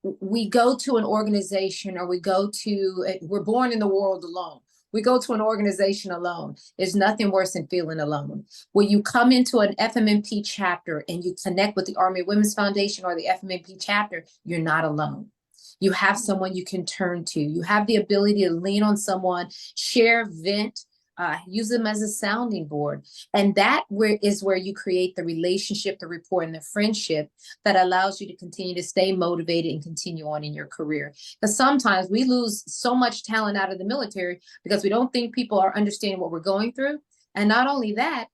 we go to an organization, or we're born in the world alone. We go to an organization alone. There's nothing worse than feeling alone. When you come into an FMNP chapter and you connect with the Army Women's Foundation or the FMNP chapter, you're not alone. You have someone you can turn to. You have the ability to lean on someone, share, vent, use them as a sounding board. And that is where you create the relationship, the rapport, and the friendship that allows you to continue to stay motivated and continue on in your career. Because sometimes we lose so much talent out of the military because we don't think people are understanding what we're going through. And not only that,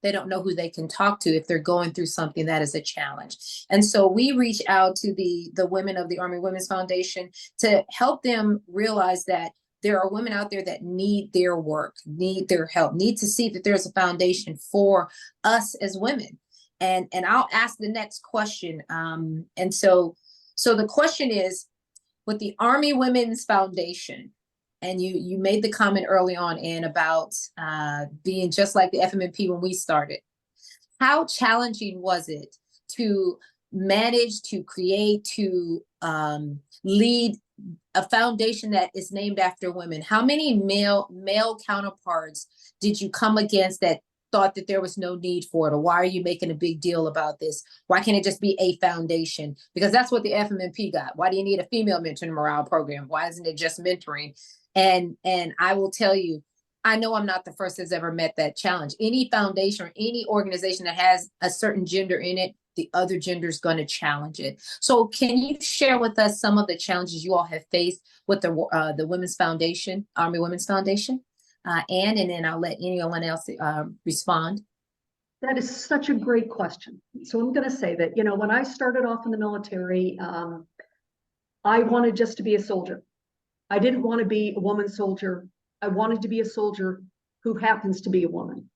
they don't know who they can talk to if they're going through something that is a challenge. And so we reach out to the women of the Army Women's Foundation to help them realize that there are women out there that need their work, need their help, need to see that there's a foundation for us as women. And I'll ask the next question. And so the question is, with the Army Women's Foundation, and you made the comment early on, Ann, about being just like the FMNP when we started. How challenging was it to manage, to create, to lead a foundation that is named after women? How many male counterparts did you come against that thought that there was no need for it, or why are you making a big deal about this? Why can't it just be a foundation? Because that's what the FMNP got. Why do you need a female mentor and morale program? Why isn't it just mentoring? And I will tell you, I know I'm not the first that's ever met that challenge. Any foundation or any organization that has a certain gender in it, the other gender is going to challenge it. So can you share with us some of the challenges you all have faced with the Women's Foundation, Army Women's Foundation? And then I'll let anyone else respond. That is such a great question. So I'm going to say that, you know, when I started off in the military, I wanted just to be a soldier. I didn't want to be a woman soldier. I wanted to be a soldier who happens to be a woman.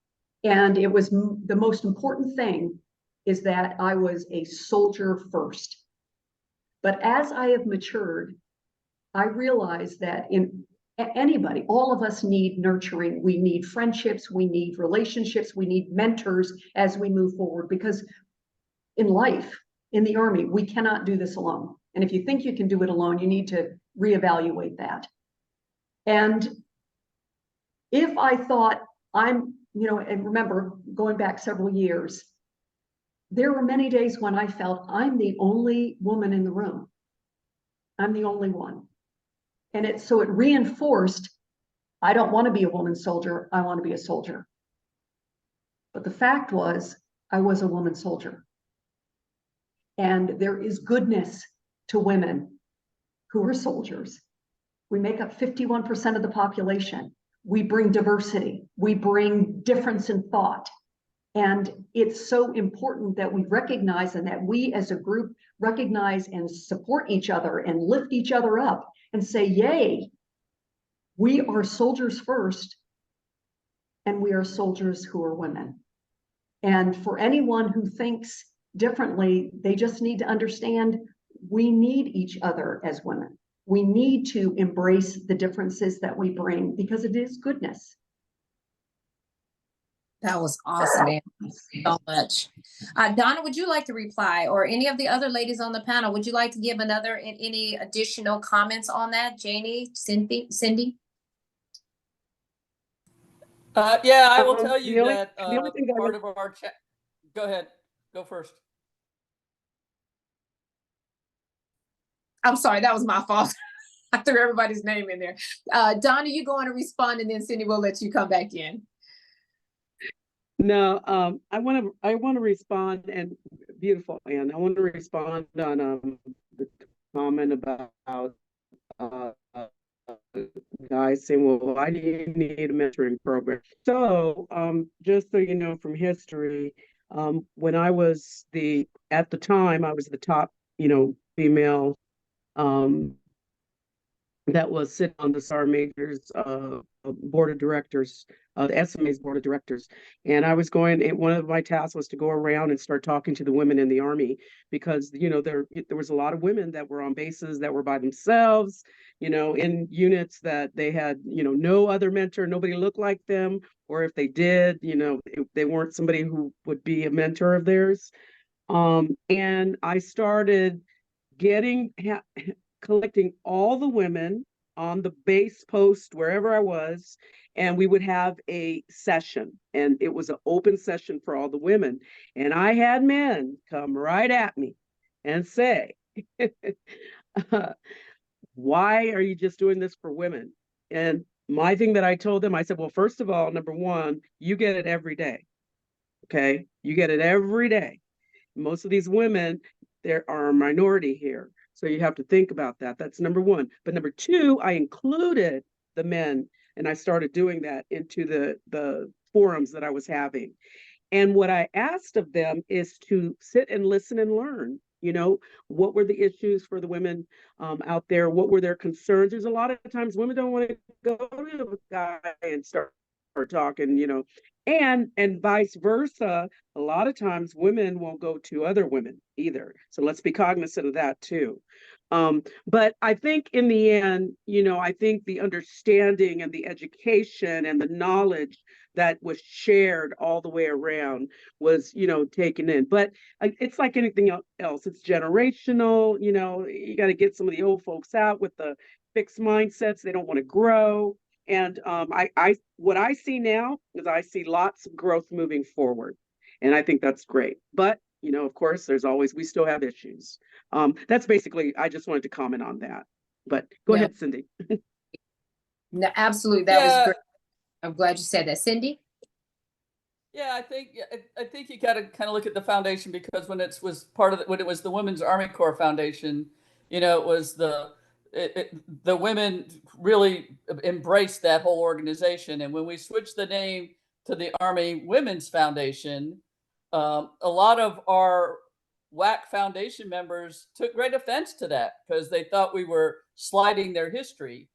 And it was the most important thing is that I was a soldier first. But as I have matured, I realized that in anybody, all of us need nurturing. We need friendships, we need relationships, we need mentors as we move forward, because in life, in the Army, we cannot do this alone. And if you think you can do it alone, you need to reevaluate that. And if I thought and remember going back several years, there were many days when I felt I'm the only woman in the room. I'm the only one. And so it reinforced, I don't want to be a woman soldier, I want to be a soldier. But the fact was, I was a woman soldier. And there is goodness to women who are soldiers. We make up 51% of the population. We bring diversity. We bring difference in thought. And it's so important that we recognize and that we as a group recognize and support each other and lift each other up and say, yay, we are soldiers first, and we are soldiers who are women. And for anyone who thinks differently, they just need to understand we need each other as women. We need to embrace the differences that we bring because it is goodness. That was awesome. Thank you so much. Donna, would you like to reply, or any of the other ladies on the panel? Would you like to give any additional comments on that? Jayne, Cindy? Yeah, I will tell you the only that thing that part of our chat. Go ahead. Go first. I'm sorry, that was my fault. I threw everybody's name in there. Donna, you go on and respond, and then Cindy will let you come back in. No, I want to respond, and beautiful, Anne. I want to respond on the comment about guys saying, well, why do you need a mentoring program? So just so you know from history, when I was at the time, I was the top, female that was sitting on the SAR Majors board of directors, the SMA's board of directors. And I was one of my tasks was to go around and start talking to the women in the Army, because, there was a lot of women that were on bases that were by themselves, in units that they had, no other mentor, nobody looked like them, or if they did, they weren't somebody who would be a mentor of theirs. And I started collecting all the women on the base post wherever I was, and we would have a session, and it was an open session for all the women. And I had men come right at me and say, why are you just doing this for women? And my thing that I told them, I said, well, first of all, number one, you get it every day. Okay, you get it every day. Most of these women, there are a minority here. So you have to think about that. That's number one. But number two, I included the men, and I started doing that into the forums that I was having. And what I asked of them is to sit and listen and learn. What were the issues for the women out there? What were their concerns? There's a lot of times women don't want to go to a guy and start talking, and vice versa. A lot of times women won't go to other women either. So let's be cognizant of that too. But I think in the end, I think the understanding and the education and the knowledge that was shared all the way around was, taken in. But it's like anything else. It's generational. You got to get some of the old folks out with the fixed mindsets. They don't want to grow. And what I see now is I see lots of growth moving forward. And I think that's great. But, you know, of course, we still have issues. That's basically, I just wanted to comment on that. But go Yeah. ahead, Cindy. No, absolutely. That was Yeah. great. I'm glad you said that. Cindy? Yeah, I think you got to kind of look at the foundation, because when it was part of when it was the Women's Army Corps Foundation, you know, it was the women really embraced that whole organization. And when we switched the name to the Army Women's Foundation, a lot of our WAC Foundation members took great offense to that because they thought we were sliding their history.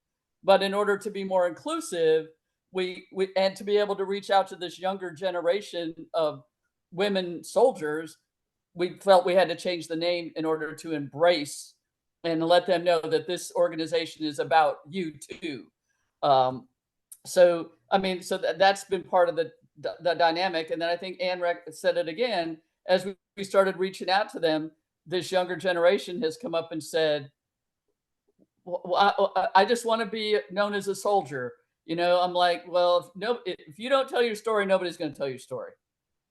But in order to be more inclusive, we and to be able to reach out to this younger generation of women soldiers, we felt we had to change the name in order to embrace and let them know that this organization is about you too. So I mean, so that's been part of the dynamic. And then I think Ann said it again, as we started reaching out to them, this younger generation has come up and said, well, I just want to be known as a soldier. You know, I'm like, well, if you don't tell your story, nobody's going to tell your story.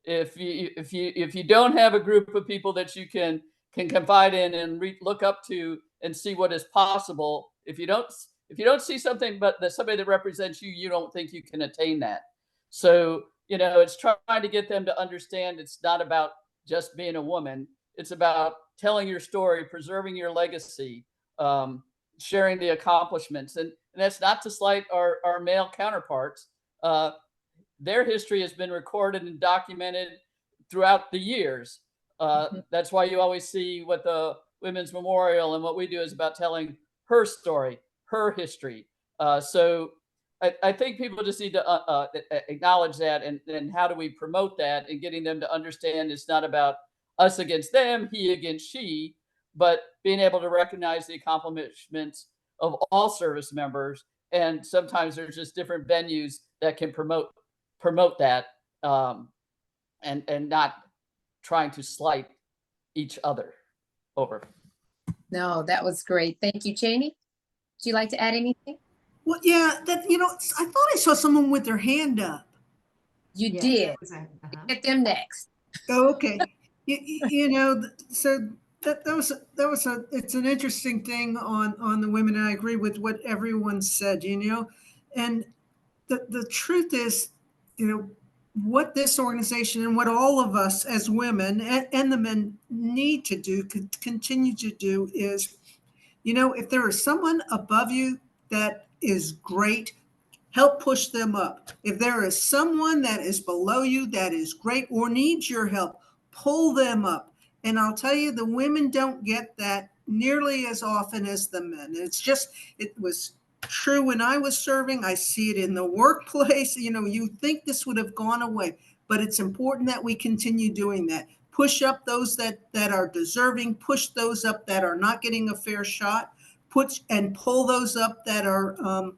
If you don't have a group of people that you can confide in and look up to and see what is possible, if you don't see something but somebody that represents you, you don't think you can attain that. So, you know, it's trying to get them to understand it's not about just being a woman. It's about telling your story, preserving your legacy, sharing the accomplishments. And that's not to slight our male counterparts. Their history has been recorded and documented throughout the years. That's why you always see what the Women's Memorial and what we do is about telling her story, her history. So I think people just need to acknowledge that, and how do we promote that, and getting them to understand it's not about us against them, he against she, but being able to recognize the accomplishments of all service members. And sometimes there's just different venues that can promote that, and not trying to slight each other. Over. No, that was great. Thank you, Jayne. Would you like to add anything? Well, yeah, I thought I saw someone with their hand up. You Yes, did. that was a- uh-huh. Get them next. Oh, okay. So it's an interesting thing on the women, and I agree with what everyone said, and the truth is, what this organization and what all of us as women and the men need to do, continue to do is, if there is someone above you that is great, help push them up. If there is someone that is below you that is great or needs your help, pull them up. And I'll tell you, the women don't get that nearly as often as the men. It was true when I was serving. I see it in the workplace. You think this would have gone away, but it's important that we continue doing that. Push up those that are deserving, push those up that are not getting a fair shot, and pull those up that are,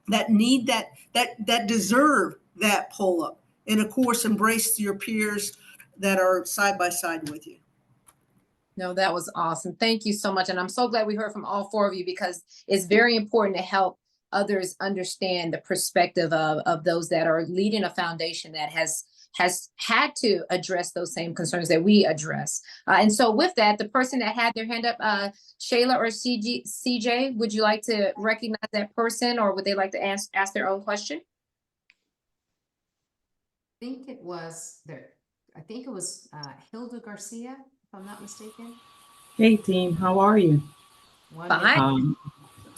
that need that deserve that pull up. And of course, embrace your peers that are side by side with you. No, that was awesome. Thank you so much. And I'm so glad we heard from all four of you, because it's very important to help others understand the perspective of those that are leading a foundation that has had to address those same concerns that we address. And so with that, the person that had their hand up, Shayla or CJ, would you like to recognize that person, or would they like to ask their own question? I think it was Hilda Garcia, if I'm not mistaken. Hey team, how are you? Fine.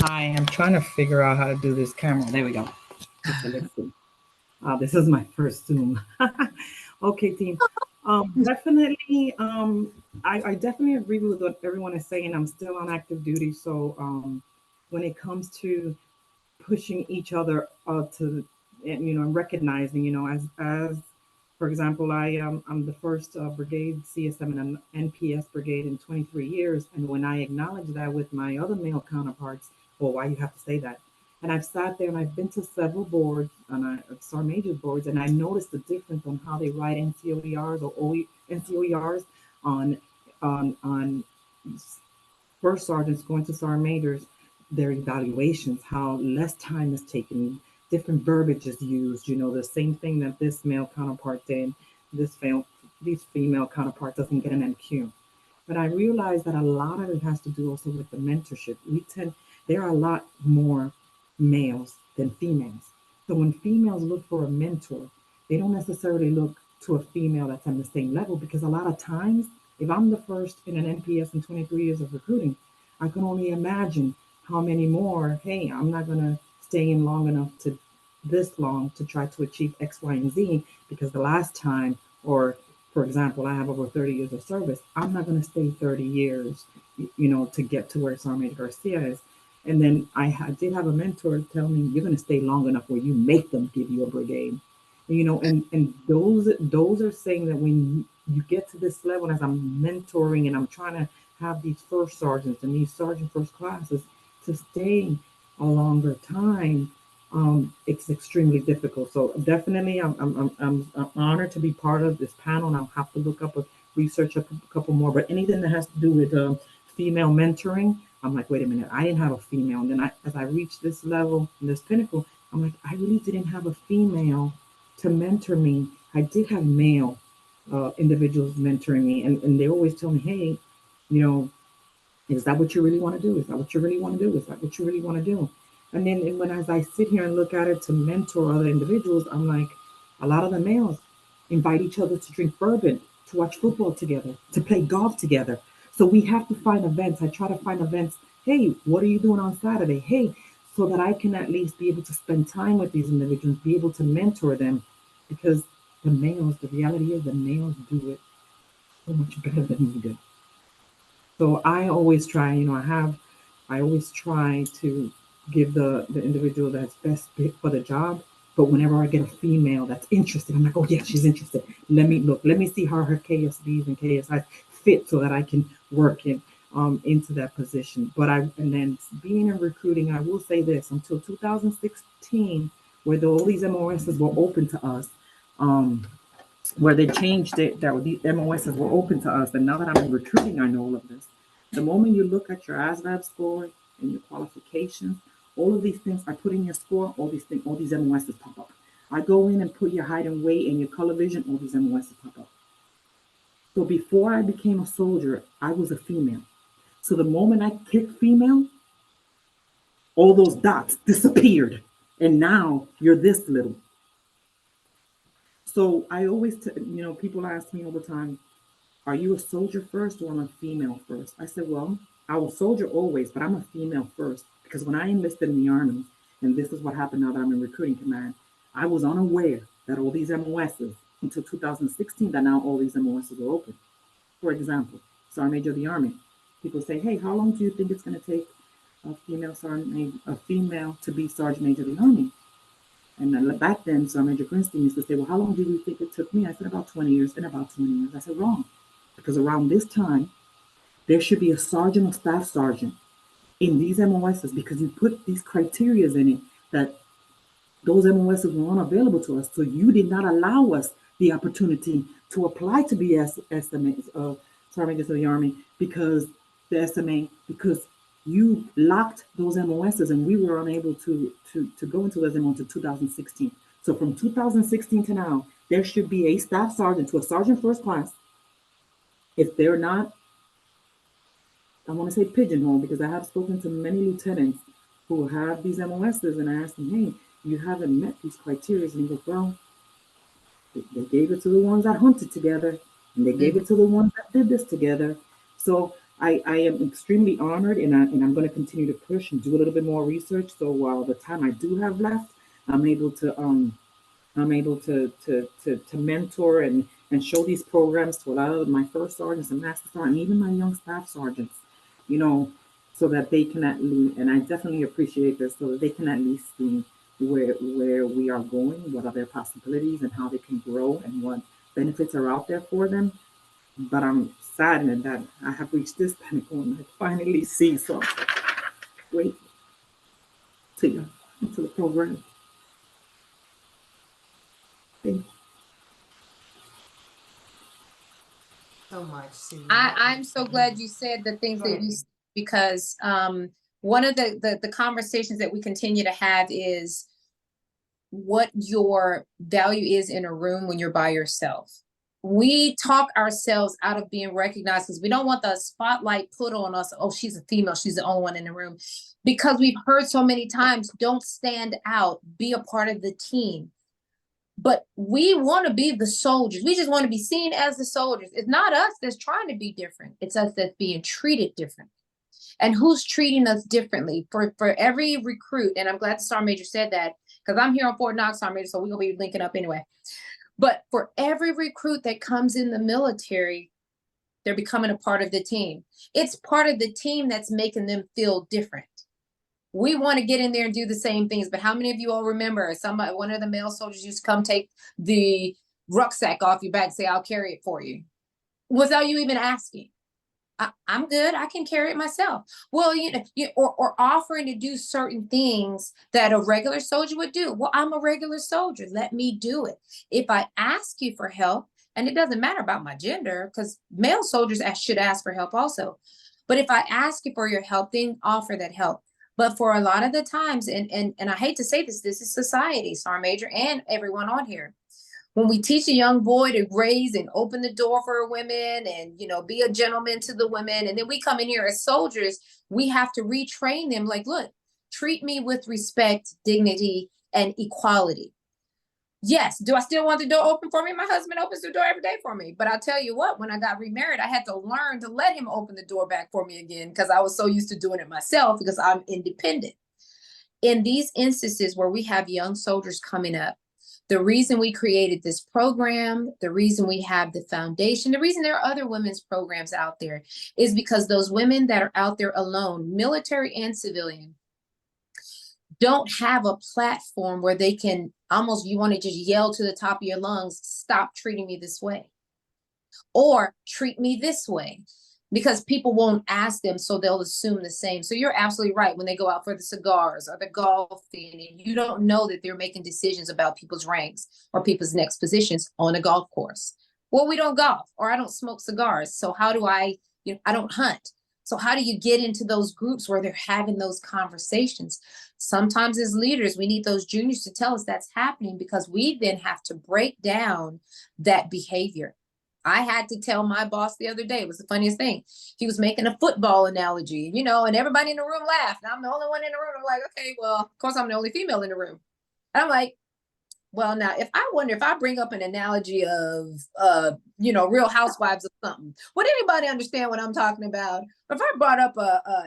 Hi, I'm trying to figure out how to do this camera. There we go. Okay, let's see. This is my first Zoom. Okay, team. Definitely, I definitely agree with what everyone is saying. I'm still on active duty, so when it comes to pushing each other to, recognizing, as for example, I'm the first brigade CSM and NPS brigade in 23 years, and when I acknowledge that with my other male counterparts, well, why you have to say that? And I've sat there and I've been to several boards, and Sergeant Major boards, and I noticed the difference on how they write NCOERs or NCOERs on first sergeants going to sergeant majors, their evaluations, how less time is taken, different verbiage is used. You know, the same thing that this male counterpart did, this female counterpart doesn't get an NQ. But I realize that a lot of it has to do also with the mentorship. There are a lot more males than females. So when females look for a mentor, they don't necessarily look to a female that's on the same level, because a lot of times, if I'm the first in an NPS in 23 years of recruiting, I can only imagine how many more, hey, I'm not going to stay in long enough to this long to try to achieve X, Y, and Z, because the last time, or for example, I have over 30 years of service, I'm not going to stay 30 years, you know, to get to where Sergeant Major Garcia is. And then I did have a mentor tell me, you're going to stay long enough where you make them give you a brigade. You know, and those are saying that when you get to this level, as I'm mentoring and I'm trying to have these first sergeants and these sergeant first classes to stay a longer time, it's extremely difficult. So definitely, I'm honored to be part of this panel, and I'll have to look up research a couple more. But anything that has to do with female mentoring, I'm like, wait a minute, I didn't have a female. And then as I reached this level, this pinnacle, I'm like, I really didn't have a female to mentor me. I did have male individuals mentoring me, and they always tell me, hey, you know, is that what you really want to do? Is that what you really want to do? Is that what you really want to do? And then as I sit here and look at it to mentor other individuals, I'm like, a lot of the males invite each other to drink bourbon, to watch football together, to play golf together. So we have to find events. I try to find events. Hey, what are you doing on Saturday? Hey, so that I can at least be able to spend time with these individuals, be able to mentor them, because the reality is the males do it so much better than we do. So I always try, you know, I always try to give the individual that's best fit for the job. But whenever I get a female that's interested, I'm like, oh yeah, she's interested. Let me see how her KSBs and KSIs fit so that I can work into that position. And then being in recruiting, I will say this, until 2016, where all these MOSs were open to us, where they changed it, that these MOSs were open to us. And now that I'm in recruiting, I know all of this. The moment you look at your ASVAB score and your qualifications, all of these things I put in your score, all these MOSs pop up. I go in and put your height and weight and your color vision, all these MOSs pop up. So before I became a soldier, I was a female. So the moment I clicked female, all those dots disappeared. And now you're this little. So I always, people ask me all the time, are you a soldier first or I'm a female first? I said, well, I was soldier always, but I'm a female first. Because when I enlisted in the Army, and this is what happened now that I'm in recruiting command, I was unaware that all these MOSs, until 2016, that now all these MOSs are open. For example, Sergeant Major of the Army. People say, hey, how long do you think it's going to take a female to be Sergeant Major of the Army? And then back then, Sergeant Major Grinstein used to say, well, how long do you think it took me? I said, about 20 years. And about 20 years. I said, wrong. Because around this time, there should be a sergeant or staff sergeant in these MOSs, because you put these criterias in it that those MOSs were unavailable to us. So you did not allow us the opportunity to apply to be SMA, Sergeant Major of the Army, because you locked those MOSs and we were unable to go into those MOSs until 2016. So from 2016 to now, there should be a staff sergeant to a sergeant first class. If they're not, I want to say pigeonhole, because I have spoken to many lieutenants who have these MOSs, and I asked them, hey, you haven't met these criteria. And he goes, well, they gave it to the ones that hunted together, and they gave it to the ones that did this together. So I am extremely honored, and I'm going to continue to push and do a little bit more research. So while the time I do have left, I'm able to mentor and show these programs to a lot of my first sergeants and master sergeants, and even my young staff sergeants, so that they can at least, and I definitely appreciate this, so that they can at least see where we are going, what are their possibilities, and how they can grow, and what benefits are out there for them. But I'm saddened that I have reached this pinnacle and I finally see some great to the program. Thank you. So much, Sue. I'm so glad you said the things that you said, because one of the conversations that we continue to have is what your value is in a room when you're by yourself. We talk ourselves out of being recognized because we don't want the spotlight put on us. Oh, she's a female. She's the only one in the room. Because we've heard so many times, don't stand out, be a part of the team. But we want to be the soldiers. We just want to be seen as the soldiers. It's not us that's trying to be different. It's us that's being treated different. And who's treating us differently for every recruit. And I'm glad the Sergeant Major said that because I'm here on Fort Knox, Sergeant Major, so we're going to be linking up anyway. But for every recruit that comes in the military, they're becoming a part of the team. It's part of the team that's making them feel different. We want to get in there and do the same things, but how many of you all remember one of the male soldiers used to come take the rucksack off your back and say, I'll carry it for you, without you even asking? I'm good. I can carry it myself. Well, or offering to do certain things that a regular soldier would do. Well, I'm a regular soldier. Let me do it. If I ask you for help, and it doesn't matter about my gender, because male soldiers should ask for help also. But if I ask you for your help, then offer that help. But for a lot of the times, and I hate to say this is society, Sergeant Major, and everyone on here. When we teach a young boy to raise and open the door for women and, be a gentleman to the women, and then we come in here as soldiers, we have to retrain them like, look, treat me with respect, dignity, and equality. Yes, do I still want the door open for me? My husband opens the door every day for me. But I'll tell you what, when I got remarried, I had to learn to let him open the door back for me again because I was so used to doing it myself because I'm independent. In these instances where we have young soldiers coming up, the reason we created this program, the reason we have the foundation, the reason there are other women's programs out there is because those women that are out there alone, military and civilian, don't have a platform where they can you want to just yell to the top of your lungs, stop treating me this way or treat me this way. Because people won't ask them, so they'll assume the same. So you're absolutely right. When they go out for the cigars or the golfing, and you don't know that they're making decisions about people's ranks or people's next positions on a golf course. Well, we don't golf, or I don't smoke cigars. So how do I don't hunt. So how do you get into those groups where they're having those conversations? Sometimes as leaders, we need those juniors to tell us that's happening because we then have to break down that behavior. I had to tell my boss the other day, it was the funniest thing. He was making a football analogy, and everybody in the room laughed. And I'm the only one in the room. I'm like, okay, well, of course I'm the only female in the room. And I'm like, well, now, if I bring up an analogy of, Real Housewives of something, would anybody understand what I'm talking about? If I brought up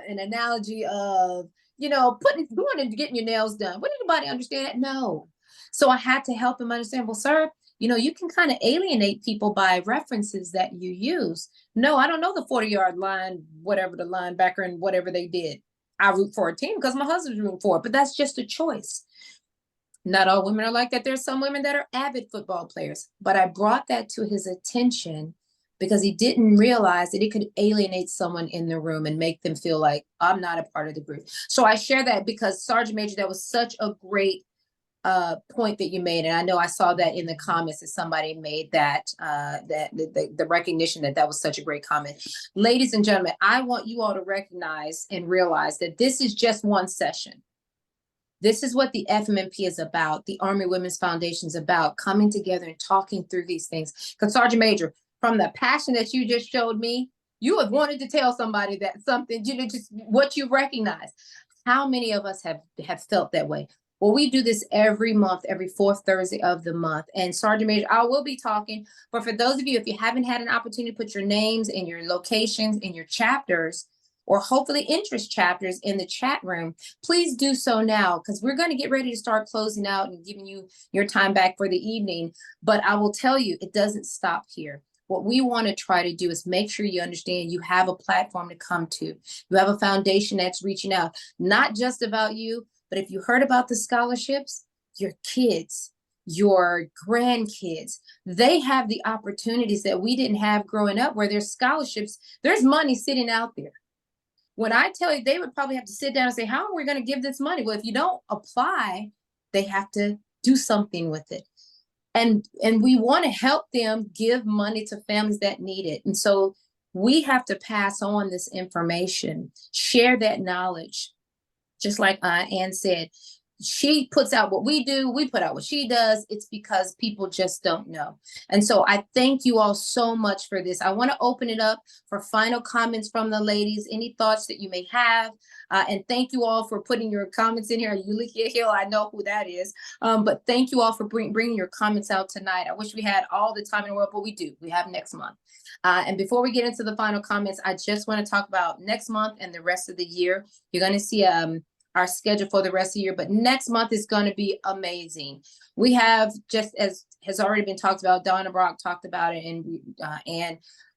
an analogy of, going and getting your nails done, would anybody understand it? No. So I had to help him understand, well, sir, you can kind of alienate people by references that you use. No, I don't know the 40-yard line, whatever the linebacker and whatever they did. I root for a team because my husband's rooting for it, but that's just a choice. Not all women are like that. There's some women that are avid football players, but I brought that to his attention because he didn't realize that it could alienate someone in the room and make them feel like I'm not a part of the group. So I share that because Sergeant Major, that was such a great point that you made. And I know I saw that in the comments that somebody made that the recognition that was such a great comment. Ladies and gentlemen, I want you all to recognize and realize that this is just one session. This is what the FMMP is about. The Army Women's Foundation is about, coming together and talking through these things. Because Sergeant Major, from the passion that you just showed me, you have wanted to tell somebody that something, just what you recognize. How many of us have felt that way? Well, we do this every month, every fourth Thursday of the month. And Sergeant Major, I will be talking, but for those of you, if you haven't had an opportunity to put your names and your locations and your chapters, or hopefully interest chapters in the chat room, please do so now, because we're going to get ready to start closing out and giving you your time back for the evening. But I will tell you, it doesn't stop here. What we want to try to do is make sure you understand you have a platform to come to. You have a foundation that's reaching out, not just about you, but if you heard about the scholarships, your kids, your grandkids, they have the opportunities that we didn't have growing up, where there's scholarships, there's money sitting out there. When I tell you, they would probably have to sit down and say, how are we going to give this money? Well, if you don't apply, they have to do something with it. And we want to help them give money to families that need it. And so we have to pass on this information, share that knowledge. Just like Ann said, she puts out what we do, we put out what she does. It's because people just don't know. And so I thank you all so much for this. I want to open it up for final comments from the ladies, any thoughts that you may have. And thank you all for putting your comments in here. Yulikia Hill, I know who that is. But thank you all for bringing your comments out tonight. I wish we had all the time in the world, but we do. We have next month. And before we get into the final comments, I just want to talk about next month and the rest of the year. You're going to see our schedule for the rest of the year, but next month is going to be amazing. We have, just as has already been talked about, Donna Brock talked about it, and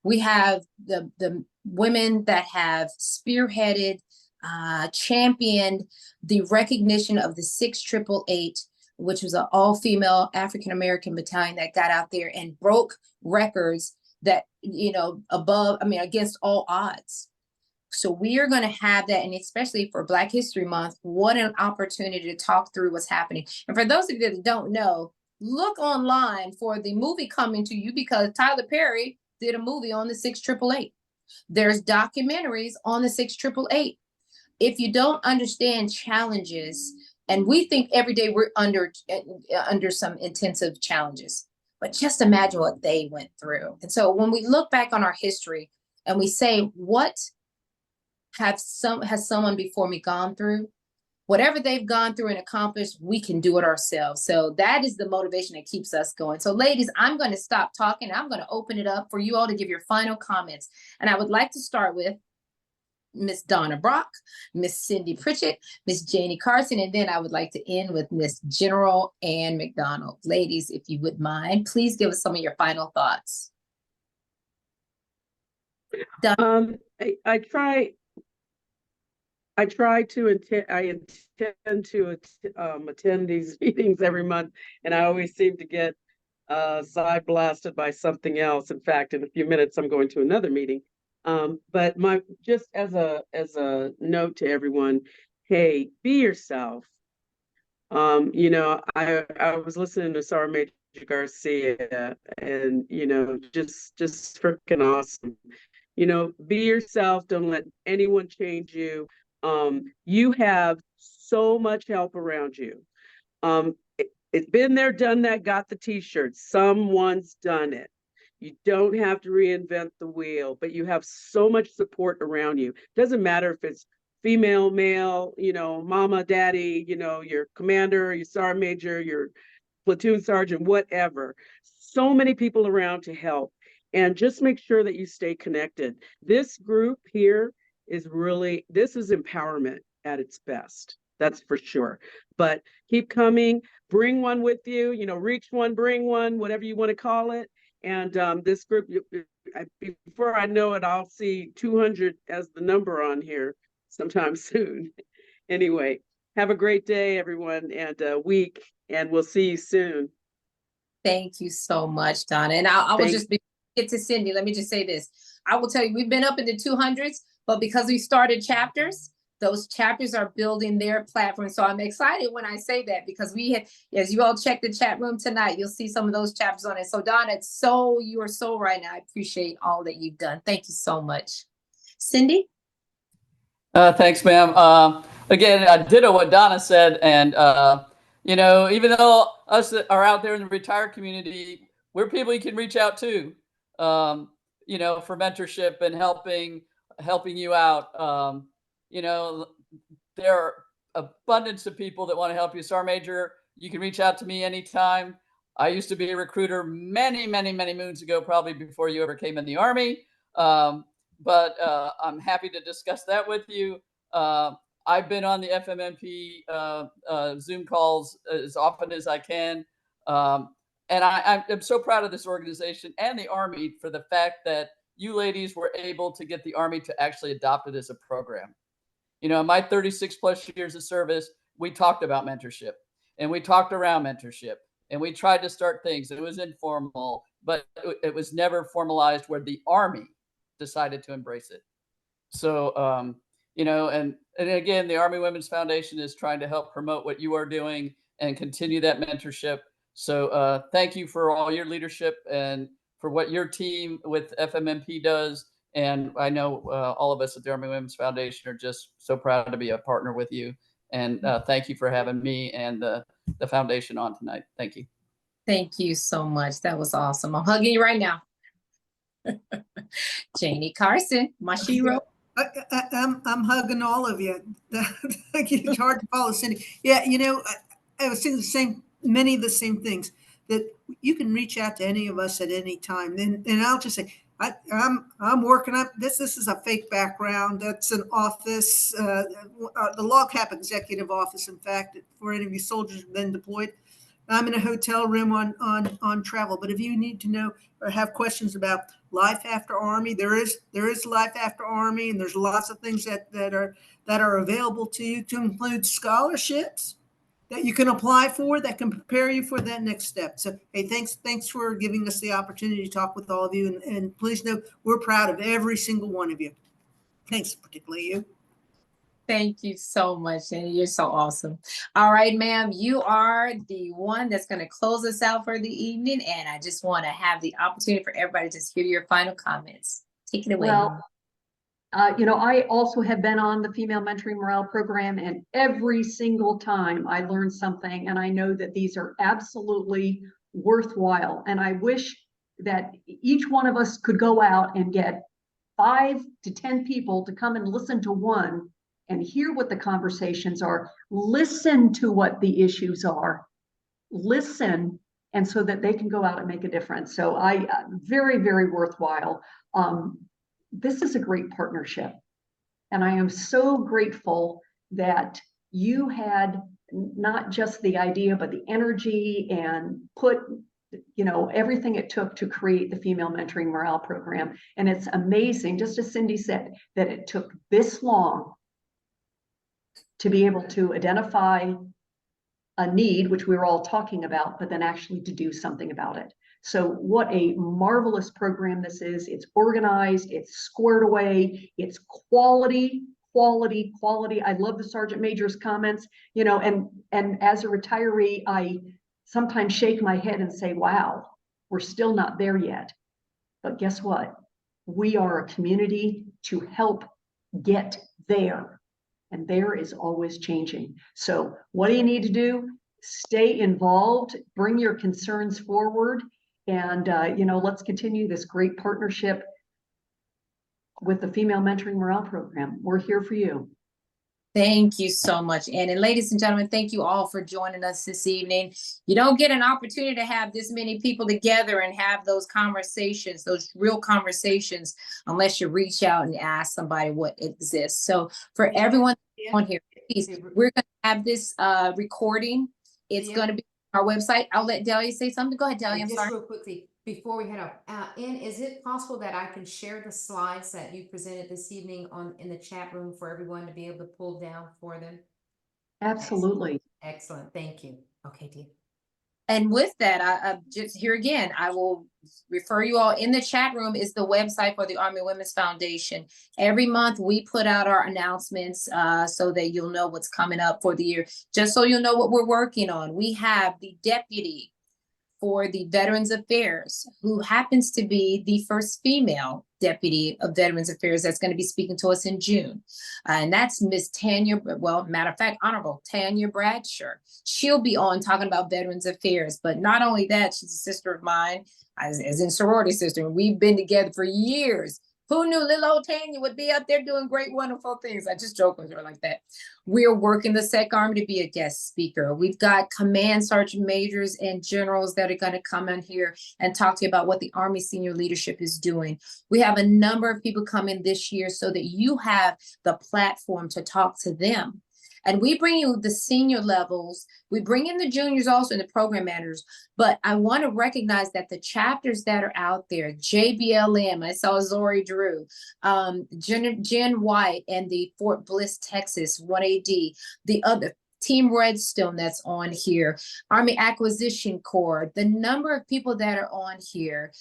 we have the women that have spearheaded, championed the recognition of the 6888, which was an all-female African-American battalion that got out there and broke records that, against all odds. So we are going to have that, and especially for Black History Month, what an opportunity to talk through what's happening. And for those of you that don't know, look online for the movie coming to you, because Tyler Perry did a movie on the 6888. There's documentaries on the 6888. If you don't understand challenges, and we think every day we're under some intensive challenges, but just imagine what they went through. And so when we look back on our history and we say, what has someone before me gone through? Whatever they've gone through and accomplished, we can do it ourselves. So that is the motivation that keeps us going. So ladies, I'm going to stop talking. I'm going to open it up for you all to give your final comments. And I would like to start with Miss Donna Brock, Miss Cindy Pritchett, Miss Jayne Carson, and then I would like to end with Miss General Ann MacDonald. Ladies, if you would mind, please give us some of your final thoughts. I intend to attend these meetings every month, and I always seem to get side blasted by something else. In fact, in a few minutes, I'm going to another meeting. But just as a note to everyone, hey, be yourself. I was listening to Sarah Major Garcia, and just freaking awesome. Be yourself. Don't let anyone change you. You have so much help around you. It's been there, done that, got the t-shirt. Someone's done it. You don't have to reinvent the wheel, but you have so much support around you. Doesn't matter if it's female, male, mama, daddy, your commander, your sergeant major, your platoon sergeant, whatever. So many people around to help. And just make sure that you stay connected. This group here is this is empowerment at its best. That's for sure. But keep coming, bring one with you, reach one, bring one, whatever you want to call it. And this group, before I know it, I'll see 200 as the number on here sometime soon. Anyway, have a great day, everyone, and week, and we'll see you soon. Thank you so much, Donna. And I will just get to Cindy. Let me just say this. I will tell you, we've been up in the 200s, but because we started chapters, those chapters are building their platform. So I'm excited when I say that, because we had, as you all check the chat room tonight, you'll see some of those chapters on it. So Donna, you are so right now. I appreciate all that you've done. Thank you so much. Cindy? Thanks, ma'am. Again, I ditto what Donna said. And, even though us that are out there in the retired community, we're people you can reach out to, for mentorship and helping you out. There are abundance of people that want to help you. Sergeant Major, you can reach out to me anytime. I used to be a recruiter many, many, many moons ago, probably before you ever came in the Army. But I'm happy to discuss that with you. I've been on the FMMP Zoom calls as often as I can. And I'm so proud of this organization and the Army for the fact that you ladies were able to get the Army to actually adopt it as a program. My 36 plus years of service, we talked about mentorship, and we talked around mentorship, and we tried to start things. It was informal, but it was never formalized where the Army decided to embrace it. So, and again, the Army Women's Foundation is trying to help promote what you are doing and continue that mentorship. So thank you for all your leadership and for what your team with FMMP does. And I know all of us at the Army Women's Foundation are just so proud to be a partner with you. And thank you for having me and the foundation on tonight. Thank you. Thank you so much. That was awesome. I'm hugging you right now. Jayne Carson, my shiro. I'm hugging all of you. It's hard to follow Cindy. Yeah, you know, I was saying many of the same things, that you can reach out to any of us at any time. And I'll just say, I'm working up this. This is a fake background. That's an office, the log cap executive office. In fact, for any of you soldiers who've been deployed, I'm in a hotel room on travel. But if you need to know or have questions about life after Army, there is life after Army, and there's lots of things that are available to you, to include scholarships that you can apply for that can prepare you for that next step. So, hey, thanks for giving us the opportunity to talk with all of you, and please know we're proud of every single one of you. Thanks, particularly you. Thank you so much, Jayne. You're so awesome. All right, ma'am, you are the one that's going to close us out for the evening. And I just want to have the opportunity for everybody to just hear your final comments. Take it away. Well, you know, I also have been on the Female Mentoring Morale Program, and every single time I learn something, and I know that these are absolutely worthwhile. And I wish that each one of us could go out and get 5 to 10 people to come and listen to one and hear what the conversations are, listen to what the issues are, listen, and so that they can go out and make a difference. So very, very worthwhile. This is a great partnership. And I am so grateful that you had not just the idea, but the energy, and put, you know, everything it took to create the Female Mentoring Morale Program. And it's amazing, just as Cindy said, that it took this long to be able to identify a need, which we were all talking about, but then actually to do something about it. So what a marvelous program this is. It's organized, it's squared away, it's quality. I love the Sergeant Major's comments, you know, and as a retiree, I sometimes shake my head and say, wow, we're still not there yet. But guess what? We are a community to help get there. And there is always changing. So what do you need to do? Stay involved, bring your concerns forward, and you know, let's continue this great partnership with the Female Mentoring Morale Program. We're here for you. Thank you so much, Ann. And ladies and gentlemen, thank you all for joining us this evening. You don't get an opportunity to have this many people together and have those conversations, those real conversations, unless you reach out and ask somebody what exists. So for everyone on here, please, we're going to have this recording. It's going to be on our website. I'll let Delia say something. Go ahead, Delia. I'm just sorry. real quickly, before we head up, Ann, is it possible that I can share the slides that you presented this evening in the chat room for everyone to be able to pull down for them? Absolutely. Excellent. Thank you. Okay, dear. And with that, I just here again, I will refer you all. In the chat room is the website for the Army Women's Foundation. Every month we put out our announcements so that you'll know what's coming up for the year. Just so you'll know what we're working on. We have the deputy for the Veterans Affairs, who happens to be the first female deputy of Veterans Affairs that's going to be speaking to us in June. And that's Miss Tanya, well, matter of fact, Honorable Tanya Bradshaw. She'll be on talking about Veterans Affairs. But not only that, she's a sister of mine, as in sorority sister. We've been together for years. Who knew little old Tanya would be up there doing great, wonderful things? I just joke with her like that. We're working the SEC Army to be a guest speaker. We've got command sergeant majors and generals that are going to come in here and talk to you about what the Army senior leadership is doing. We have a number of people coming this year so that you have the platform to talk to them. And we bring you the senior levels. We bring in the juniors also and the program managers. But I want to recognize that the chapters that are out there, JBLM, I saw Zori Drew, Jen White, and the Fort Bliss, Texas, 1AD, the other Team Redstone that's on here, Army Acquisition Corps, the number of people that are on here,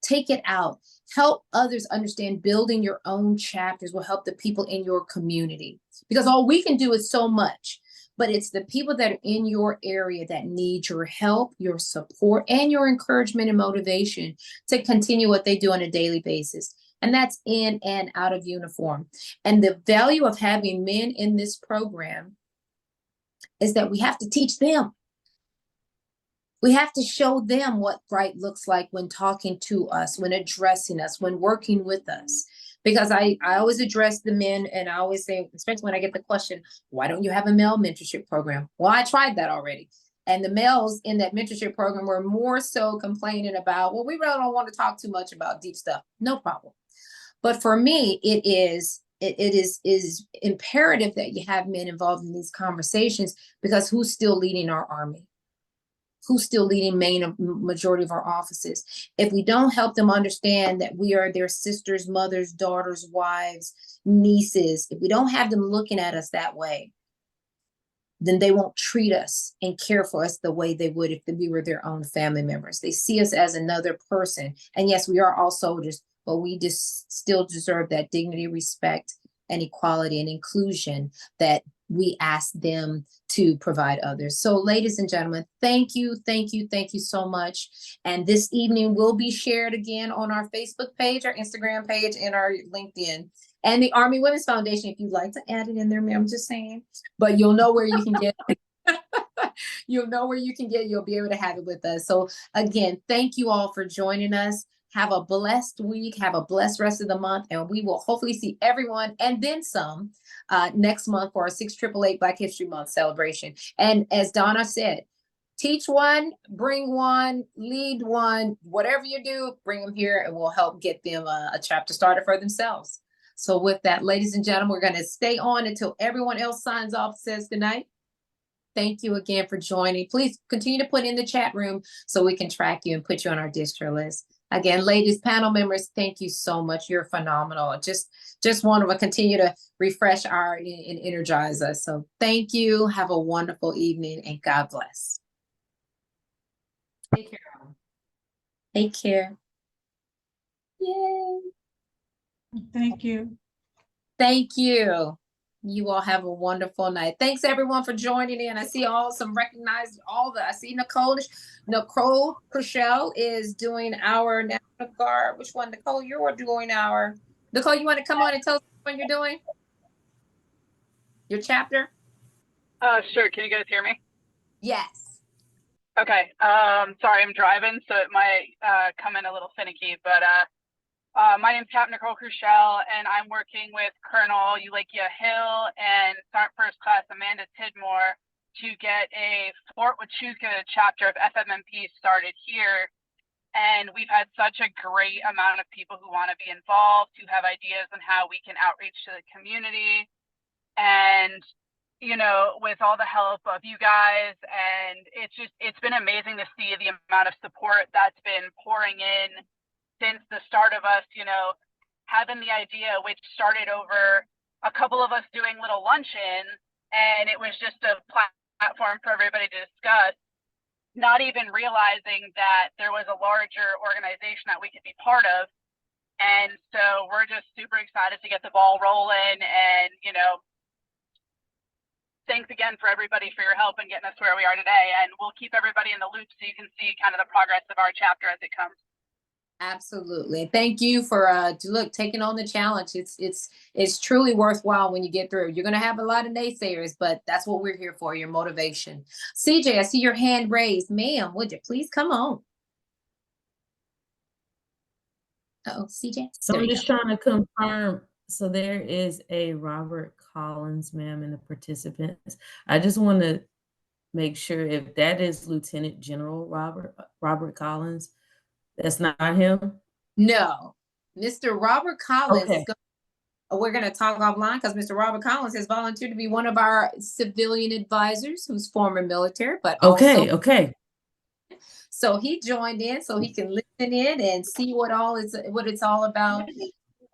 take it out. Help others understand building your own chapters will help the people in your community. Because all we can do is so much, but it's the people that are in your area that need your help, your support, and your encouragement and motivation to continue what they do on a daily basis. And that's in and out of uniform. And the value of having men in this program is that we have to teach them. We have to show them what right looks like when talking to us, when addressing us, when working with us. Because I always address the men, and I always say, especially when I get the question, why don't you have a male mentorship program? Well, I tried that already. And the males in that mentorship program were more so complaining about, well, we really don't want to talk too much about deep stuff. No problem. But for me, it is imperative that you have men involved in these conversations, because who's still leading our army? Who's still leading majority of our offices? If we don't help them understand that we are their sisters, mothers, daughters, wives, nieces, if we don't have them looking at us that way, then they won't treat us and care for us the way they would if we were their own family members. They see us as another person. And yes, we are all soldiers, but we just still deserve that dignity, respect, and equality and inclusion that we ask them to provide others. So ladies and gentlemen, thank you so much. And this evening will be shared again on our Facebook page, our Instagram page, and our LinkedIn. And the Army Women's Foundation, if you'd like to add it in there, ma'am, I'm just saying. But you'll know where you can get you'll know where you can get, you'll be able to have it with us. So again, thank you all for joining us. Have a blessed week, have a blessed rest of the month, and we will hopefully see everyone and then some next month for our 688 Black History Month celebration. And as Donna said, teach one, bring one, lead one, whatever you do, bring them here and we'll help get them a chapter started for themselves. So with that, ladies and gentlemen, we're going to stay on until everyone else signs off, says goodnight. Thank you again for joining. Please continue to put in the chat room so we can track you and put you on our distro list. Again, ladies, panel members, thank you so much. You're phenomenal. Just want to continue to refresh and energize us. So thank you. Have a wonderful evening and God bless. Take care. Take care. Yay. Thank you. Thank you. You all have a wonderful night. Thanks everyone for joining in. I see I see Nicole Pritchett is doing our National Guard. Which one, Nicole? Nicole, you want to come on and tell us what you're doing? Your chapter? Sure. Can you guys hear me? Yes. Okay. Sorry, I'm driving, so it might come in a little finicky, but my name's Captain Nicole Crushell, and I'm working with Colonel Ulikia Hill and Sergeant First Class Amanda Tidmore to get a Fort Huachuca chapter of FMMP started here. And we've had such a great amount of people who want to be involved, who have ideas on how we can outreach to the community. And, you know, with all the help of you guys, and it's been amazing to see the amount of support that's been pouring in since the start of us, you know, having the idea, which started over a couple of us doing little luncheon, and it was just a platform for everybody to discuss, not even realizing that there was a larger organization that we could be part of. And so we're just super excited to get the ball rolling, and, you know, thanks again for everybody for your help in getting us where we are today. And we'll keep everybody in the loop so you can see kind of the progress of our chapter as it comes. Absolutely. Thank you for taking on the challenge. It's truly worthwhile when you get through. You're going to have a lot of naysayers, but that's what we're here for, your motivation. CJ, I see your hand raised. Ma'am, would you please come on? Uh-oh, CJ. So I'm just trying to confirm. So there is a Robert Collins, ma'am, in the participants. I just want to make sure if that is Lieutenant General Robert Collins. That's not him? No. Mr. Robert Collins, okay. We're going to talk offline because Mr. Robert Collins has volunteered to be one of our civilian advisors who's former military, but Okay. So he joined in so he can listen in and see what it's all about.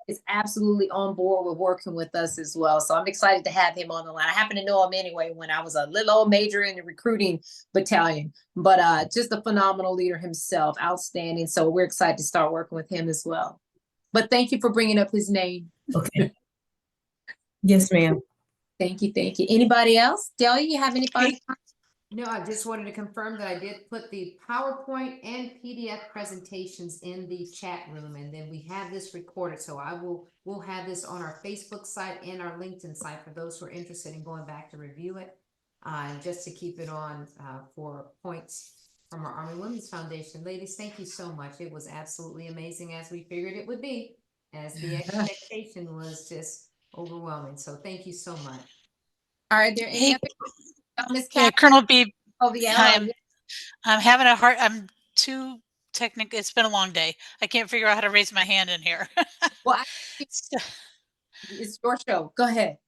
Is absolutely on board with working with us as well. So I'm excited to have him on the line. I happen to know him anyway when I was a little old major in the recruiting battalion, but just a phenomenal leader himself, outstanding. So we're excited to start working with him as well. But thank you for bringing up his name. Okay. Yes, ma'am. Thank you. Anybody else? Delia, you have any final comments? No, I just wanted to confirm that I did put the PowerPoint and PDF presentations in the chat room, and then we have this recorded. So we'll have this on our Facebook site and our LinkedIn site for those who are interested in going back to review it. And just to keep it on for points from our Army Women's Foundation. Ladies, thank you so much. It was absolutely amazing, as we figured it would be, as the expectation was just overwhelming. So thank you so much. Are there any Hey, other, Ms. yeah, Captain? Colonel B, Oh, the I'm having a hard, I'm too technical. It's been a long day. I can't figure out how to raise my hand in here. Well, So- it's your show. Go ahead.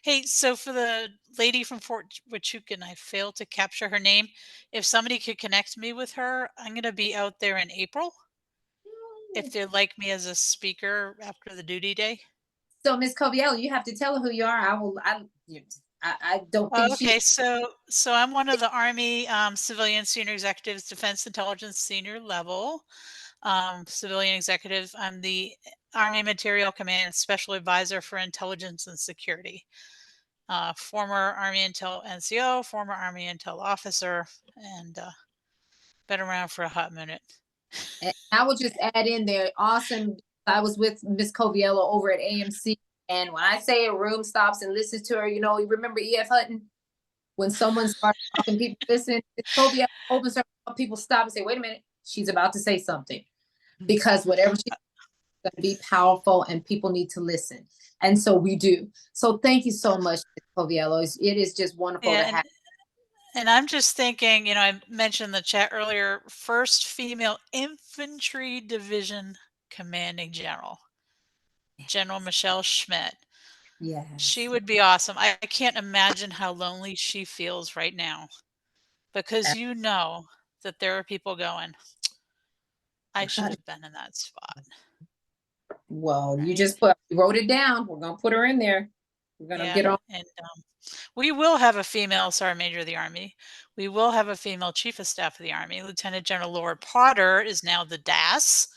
Hey, so for the lady from Fort Huachuca, I failed to capture her name. If somebody could connect me with her, I'm going to be out there in April. If they'd like me as a speaker after the duty day. So, Ms. Coviello, you have to tell her who you are. I don't think Okay, so I'm one of the Army civilian senior executives, Defense Intelligence senior level civilian executive. I'm the Army Material Command Special Advisor for Intelligence and Security. Former Army Intel NCO, former Army Intel officer, and been around for a hot minute. And I will just add in there, awesome. I was with Ms. Coviello over at AMC. And when I say a room stops and listens to her, you know, you remember E.F. Hutton? When someone starts talking, people listen. Ms. Coviello opens her mouth, people stop and say, wait a minute, she's about to say something. Because whatever she's going to be powerful and people need to listen. And so we do. So thank you so much, Ms. Coviello. It is just wonderful to have. And I'm just thinking, you know, I mentioned in the chat earlier, first female infantry division commanding general, General Michelle Schmidt. Yeah. She would be awesome. I can't imagine how lonely she feels right now, because you know that there are people going, I should have been in that spot. Well, you just wrote it down. We're going to put her in there. We're going to get on. And we will have a female Sergeant Major of the Army. We will have a female Chief of Staff of the Army. Lieutenant General Laura Potter is now the DAS.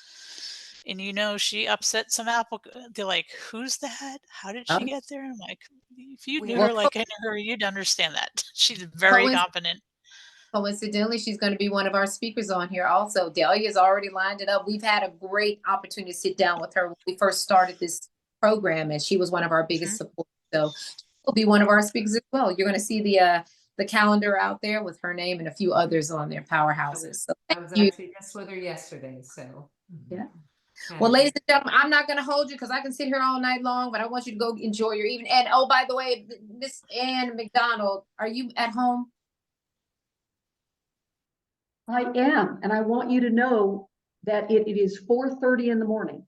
And you know, she upset some apple. They're like, who's that? How did she get there? I'm like, if you knew her like I knew her, you'd understand that. She's very competent. Coincidentally, she's going to be one of our speakers on here also. Delia's already lined it up. We've had a great opportunity to sit down with her when we first started this program, and she was one of our biggest supporters. So she'll be one of our speakers as well. You're going to see the calendar out there with her name and a few others on there, powerhouses. So I was actually just with her yesterday, so. Yeah. Well, ladies and gentlemen, I'm not going to hold you because I can sit here all night long, but I want you to go enjoy your evening. And oh, by the way, Miss Ann MacDonald, are you at home? I am, and I want you to know that it is 4:30 in the morning.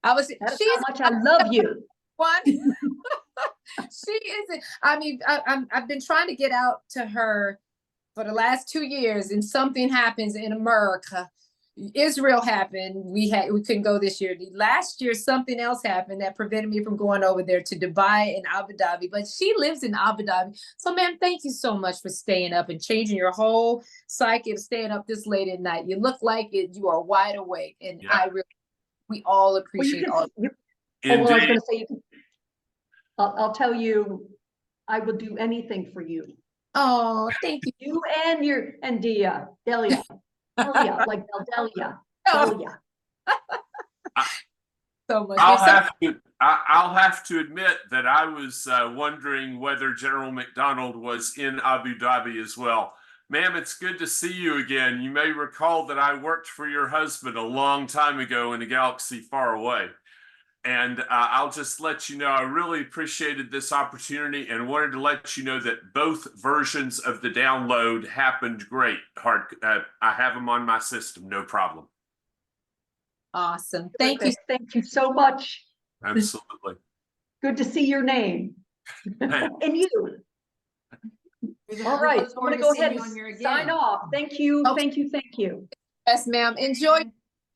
That's how much I love you. What? She isn't. I mean, I've been trying to get out to her for the last 2 years, and something happens in America. Israel happened. We couldn't go this year. Last year, something else happened that prevented me from going over there to Dubai and Abu Dhabi. But she lives in Abu Dhabi. So, ma'am, thank you so much for staying up and changing your whole psyche of staying up this late at night. You look like it. You are wide awake, and we all appreciate all. I was going to say, I'll tell you, I will do anything for you. Oh, thank you. You and Delia. Like Delia. So much. I'll have to admit that I was wondering whether General MacDonald was in Abu Dhabi as well. Ma'am, it's good to see you again. You may recall that I worked for your husband a long time ago in a galaxy far away. And I'll just let you know, I really appreciated this opportunity and wanted to let you know that both versions of the download happened great. I have them on my system, no problem. Awesome. Thank you. Thank you so much. Absolutely. Good to see your name. And you. All right, I'm going to go ahead and sign off. Thank you. Thank you. Thank you. Yes, ma'am. Enjoy.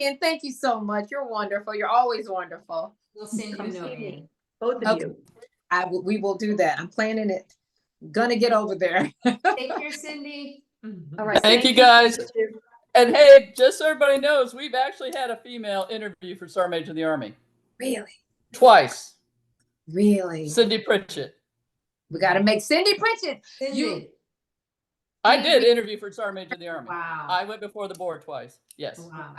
And thank you so much. You're wonderful. You're always wonderful. We'll send you a note. Both of you. We will do that. I'm planning it. Gonna get over there. Take care, Cindy. All right. Thank you guys. And hey, just so everybody knows, we've actually had a female interview for Sergeant Major of the Army. Really? Twice. Really? Cindy Pritchett. We got to make Cindy Pritchett. I did interview for Sergeant Major of the Army. Wow. I went before the board twice. Yes. Wow.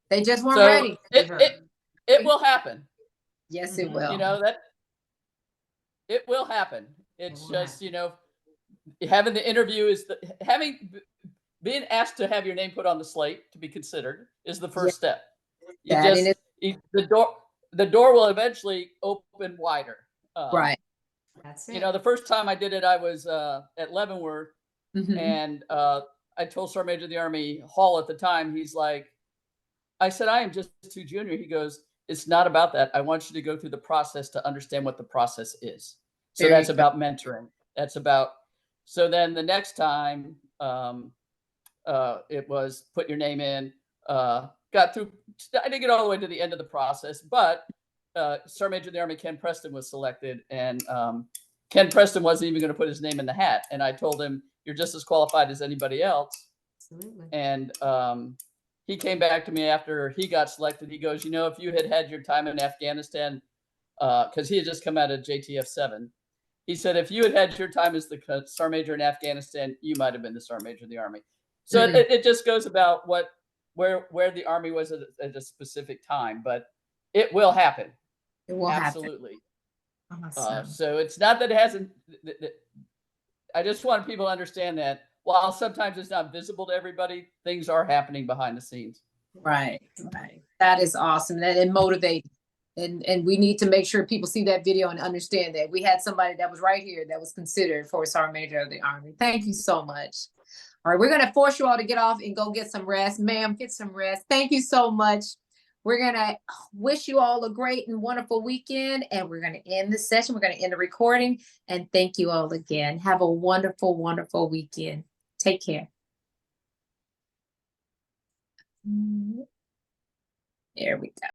They just weren't ready. It will happen. Yes, it will. You know that it will happen. It's just, you know, having the interview is being asked to have your name put on the slate to be considered is the first step. You That just, is the door will eventually open wider. right. That's it. You know, the first time I did it, I was at Leavenworth, and I told Sergeant Major of the Army Hall at the time, he's like, I said, I am just too junior. He goes, it's not about that. I want you to go through the process to understand what the process is. So There you that's go. about mentoring. That's about, so then the next time it was put your name in, got through, I didn't get all the way to the end of the process, but Sergeant Major of the Army Ken Preston was selected, and Ken Preston wasn't even going to put his name in the hat. And I told him, you're just as qualified as anybody else. Absolutely. And he came back to me after he got selected. He goes, you know, if you had had your time in Afghanistan, because he had just come out of JTF 7, he said, if you had had your time as the Sergeant Major in Afghanistan, you might have been the Sergeant Major of the Army. So it just goes about where the Army was at a specific time, but it will happen. It will Absolutely. happen. Awesome. So it's not that it hasn't. I just want people to understand that while sometimes it's not visible to everybody, things are happening behind the scenes. Right. That is awesome. That it motivates. And we need to make sure people see that video and understand that we had somebody that was right here that was considered for Sergeant Major of the Army. Thank you so much. All right, we're going to force you all to get off and go get some rest. Ma'am, get some rest. Thank you so much. We're going to wish you all a great and wonderful weekend, and we're going to end this session. We're going to end the recording, and thank you all again. Have a wonderful, wonderful weekend. Take care. There we go.